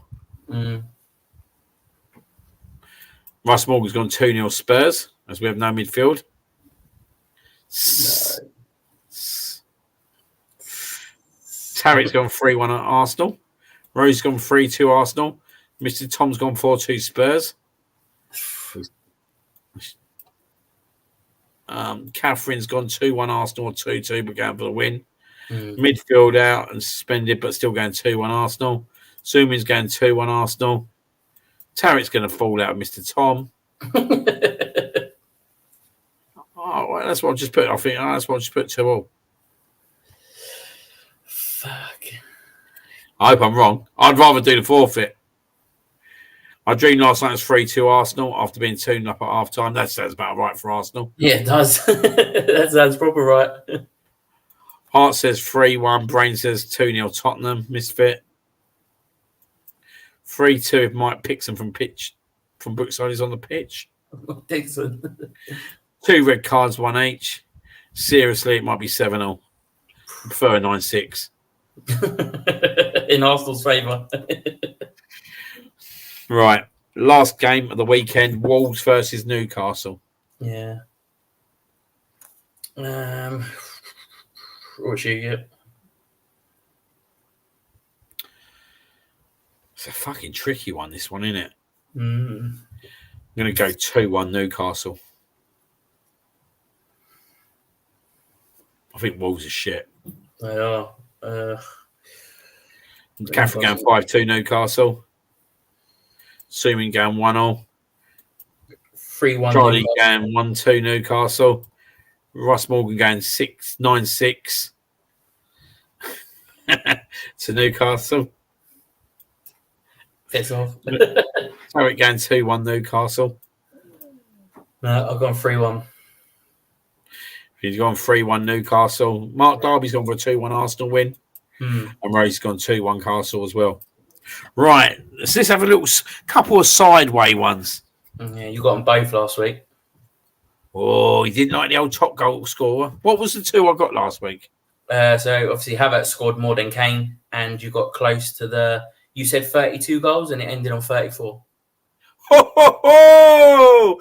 Russ Morgan's gone 2-0 Spurs, as we have no midfield. No. Tarrek's gone 3-1 at Arsenal. Rose's gone 3-2 Arsenal. Mr. Tom's gone 4-2 Spurs. Catherine's gone 2-1 Arsenal, 2-2, but going for the win. Midfield out and suspended, but still going 2-1 Arsenal. Sumin's going 2-1 Arsenal. Tarrek's going to fall out of Mr. Tom. Well, that's what I just put. I think that's what I just put 2-all. Fuck. I hope I'm wrong. I'd rather do the forfeit. I dreamed last night was 3-2 Arsenal after being 2-0 up at half time. That sounds about right for Arsenal. Yeah, it does. That sounds proper right. Hart says 3-1. Brain says 2-0 Tottenham. Misfit. 3-2 if Mike Pixon from Brookside is on the pitch. Dixon. 2 red cards, 1 each. Seriously, it might be 7-0. I prefer a 9-6. In Arsenal's favour. Right. Last game of the weekend, Wolves versus Newcastle. Yeah. What's you get? It's a fucking tricky one, this one, isn't it? I'm going to go 2-1 Newcastle. I think Wolves are shit. They are. Catherine going 5-2 Newcastle. Sumin going 1-0. 3-1. Charlie going 1-2 Newcastle. Ross Morgan going 9-6 to Newcastle. Piss off. Tarek going 2-1 Newcastle. No, I've gone 3-1. He's gone 3-1 Newcastle. Mark Darby's gone for a 2-1 Arsenal win. And Ray's gone 2-1 Castle as well. Right. Let's have a little couple of sideway ones. Yeah, you got them both last week. Oh, he didn't like the old top goal scorer. What was the 2 I got last week? So obviously Havertz scored more than Kane, and you got close to the. You said 32 goals, and it ended on 34. Ho, ho, ho!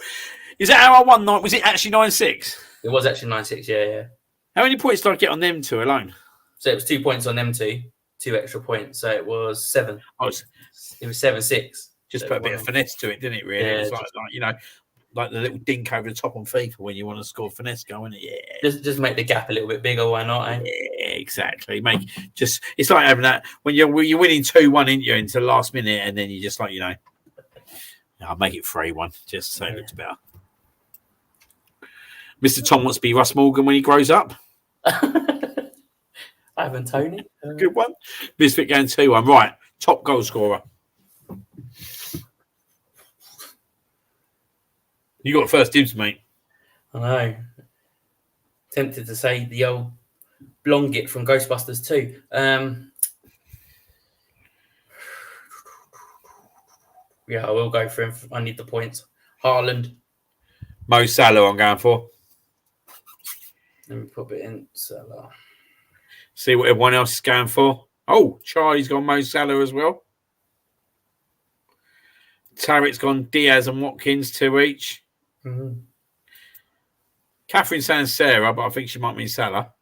Is that how I won? Was it actually 9-6? It was actually 9-6. Yeah. How many points did I get on them 2 alone? So it was 2 points on them 2 extra points. So it was 7. It was 7-6. Just put a bit of finesse to it, didn't it? Really, Yeah, it was like the little dink over the top on FIFA when you want to score finesse going. Yeah, just make the gap a little bit bigger. Why not? Eh? Yeah, exactly. It's like having that when you're winning 2-1 into the last minute, and then you just I'll make it 3-1, just so it looks better. Mr. Tom wants to be Russ Morgan when he grows up. Ivan Toney. Good one. Misfit going 2-1. Right, top goal scorer. You got first dibs, mate. I know. Tempted to say the old Blongit from Ghostbusters 2. Yeah, I will go for him. I need the points. Haaland. Mo Salah, I'm going for. Let me put it in Salah. See what everyone else is going for. Oh, Charlie's gone Mo Salah as well. Tarek's gone Diaz and Watkins, 2 each. Mm-hmm. Catherine saying Sarah, but I think she might mean Salah.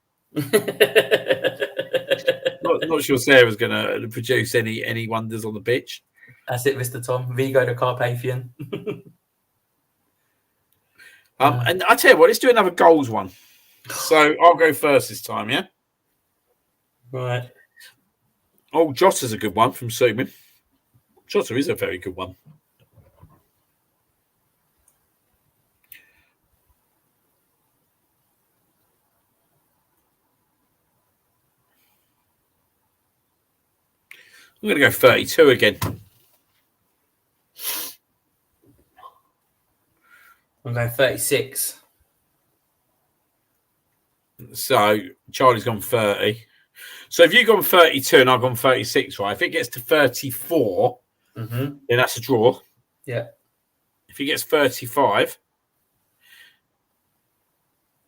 not sure Sarah's going to produce any wonders on the pitch. That's it, Mr. Tom. Vigo the Carpathian. And I tell you what, let's do another goals one. So I'll go first this time, yeah? Right. Oh, Jota's a good one from Suman. Jota is a very good one. I'm going to go 32 again. I'm going 36. So Charlie's gone 30. So if you've gone 32 and I've gone 36, right? If it gets to 34, then that's a draw. Yeah. If it gets 35,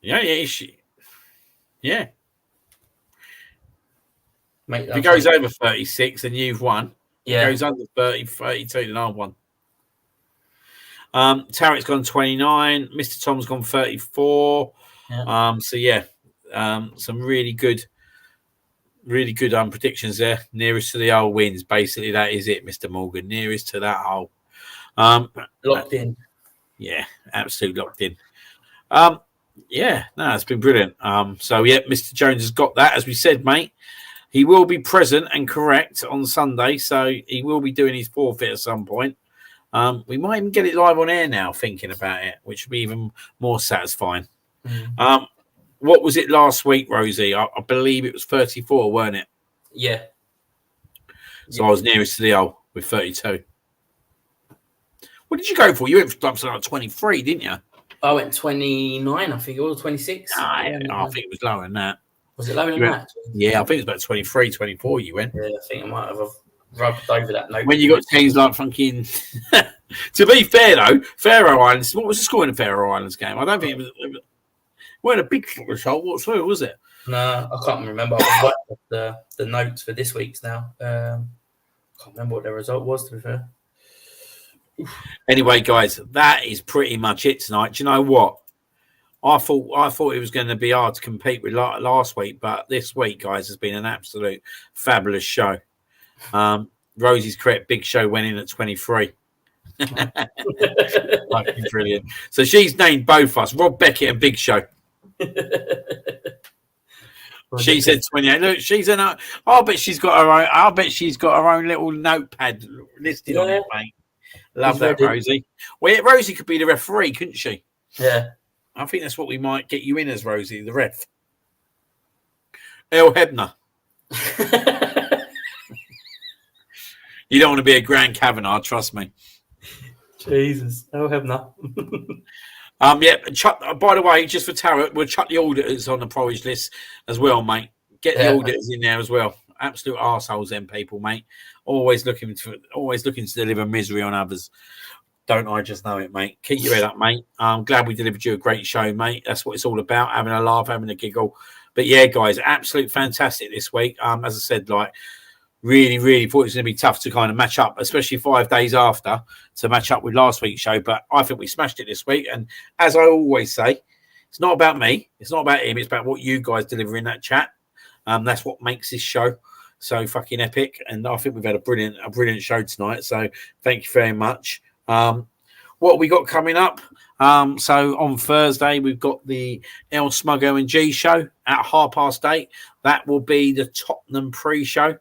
yeah. Mate, if it goes over 36, then you've won. Yeah. If it goes under 32, then I've won. Tarek's gone 29. Mr. Tom's gone 34. Yeah. Some really good predictions there. Nearest to the hole wins. Basically, that is it, Mr. Morgan. Nearest to that hole. Locked in. Yeah, absolutely locked in. It's been brilliant. Mr. Jones has got that, as we said, mate. He will be present and correct on Sunday, so he will be doing his forfeit at some point. We might even get it live on air now, thinking about it, which would be even more satisfying. What was it last week, Rosie? I believe it was 34, weren't it? Yeah. So I was nearest to the hole with 32. What did you go for? You went for something like 23, didn't you? I went 29, I think it was 26. I think it was lower than that. Was it lower than that? Yeah, I think it was about 23, 24 you went. Yeah, I think I might have rubbed over that note. When you got teams like fucking... To be fair, though, Faroe Islands... What was the score in the Faroe Islands game? I don't think it weren't a big result whatsoever, was it? No, I can't remember. I was writing the notes for this week's now. I can't remember what the result was, to be fair. Anyway, guys, that is pretty much it tonight. Do you know what? I thought it was going to be hard to compete with last week, but this week, guys, has been an absolute fabulous show. Rosie's correct. Big Show went in at 23. Fucking brilliant. So she's named both us, Rob Beckett and Big Show. She said 28. Look, I bet she's got her own. I bet she's got her own little notepad listed on it, mate. Love that, Rosie. Well, Rosie could be the referee, couldn't she? Yeah. I think that's what we might get you in as, Rosie, the ref. El Hebner. You don't want to be a Grand Kavanaugh, trust me. Jesus, El Hebner. By the way, just for Tarot, we'll chuck the auditors on the porridge list as well, mate. Get the auditors in there as well. Absolute arseholes, them people, mate. Always looking to deliver misery on others. Don't I just know it, mate? Keep your head up, mate. I'm glad we delivered you a great show, mate. That's what it's all about, having a laugh, having a giggle. But yeah, guys, absolute fantastic this week. As I said, really, really thought it was going to be tough to kind of match up, especially 5 days after, to match up with last week's show. But I think we smashed it this week. And as I always say, it's not about me. It's not about him. It's about what you guys deliver in that chat. That's what makes this show so fucking epic. And I think we've had a brilliant show tonight. So thank you very much. What we got coming up? So on Thursday, we've got the El Smuggo and G show at 8:30. That will be the Tottenham pre-show.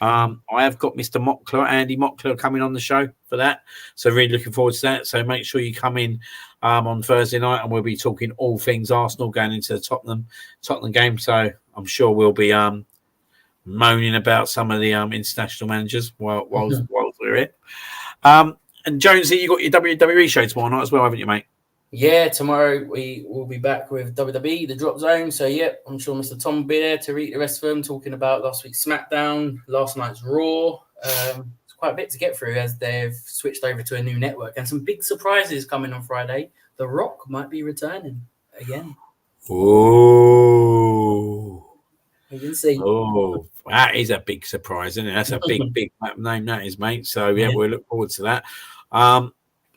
I have got Mr. Mockler, Andy Mockler, coming on the show for that. So really looking forward to that. So make sure you come in on Thursday night, and we'll be talking all things Arsenal going into the Tottenham game. So I'm sure we'll be moaning about some of the international managers while we're here. And Jonesy, you got your WWE show tomorrow night as well, haven't you, mate? Yeah, tomorrow we will be back with WWE, the Drop Zone. So, yeah, I'm sure Mr. Tom will be there to read the rest of them, talking about last week's SmackDown, last night's Raw. It's quite a bit to get through as they've switched over to a new network. And some big surprises coming on Friday. The Rock might be returning again. Oh. You can see. Oh, that is a big surprise, isn't it? That's a big name, that is, mate. So, yeah, we'll look forward to that.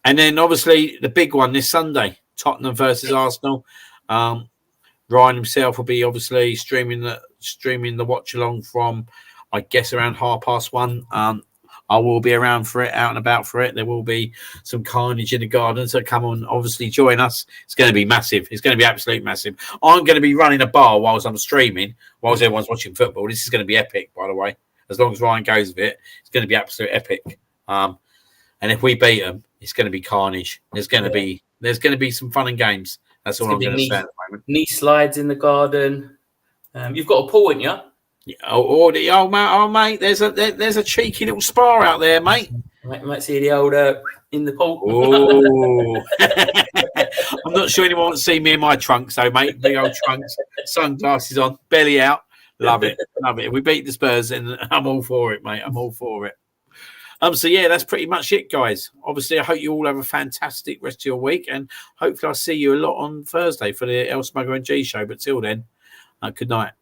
And then, obviously, the big one this Sunday, Tottenham versus Arsenal. Ryan himself will be obviously streaming the watch along from, I guess, around 1:30. I will be around for it, out and about for it. There will be some carnage in the garden, so come on, obviously join us. It's going to be massive. It's going to be absolutely massive. I'm going to be running a bar whilst I'm streaming, whilst everyone's watching football. This is going to be epic, by the way. As long as Ryan goes with it, it's going to be absolute epic. And if we beat them, it's going to be carnage. There's going to be some fun and games. That's all I'm going to say at the moment. Knee slides in the garden. You've got a pool, haven't you? Oh, mate, there's a cheeky little spa out there, mate. You might see the old in the pool. Oh, I'm not sure anyone wants to see me in my trunks, though, mate. Big old trunks, sunglasses on, belly out. Love it. If we beat the Spurs, and I'm all for it, mate. I'm all for it. So yeah, that's pretty much it, guys. Obviously, I hope you all have a fantastic rest of your week, and hopefully I'll see you a lot on Thursday for the El Smugger and G show. But till then, good night.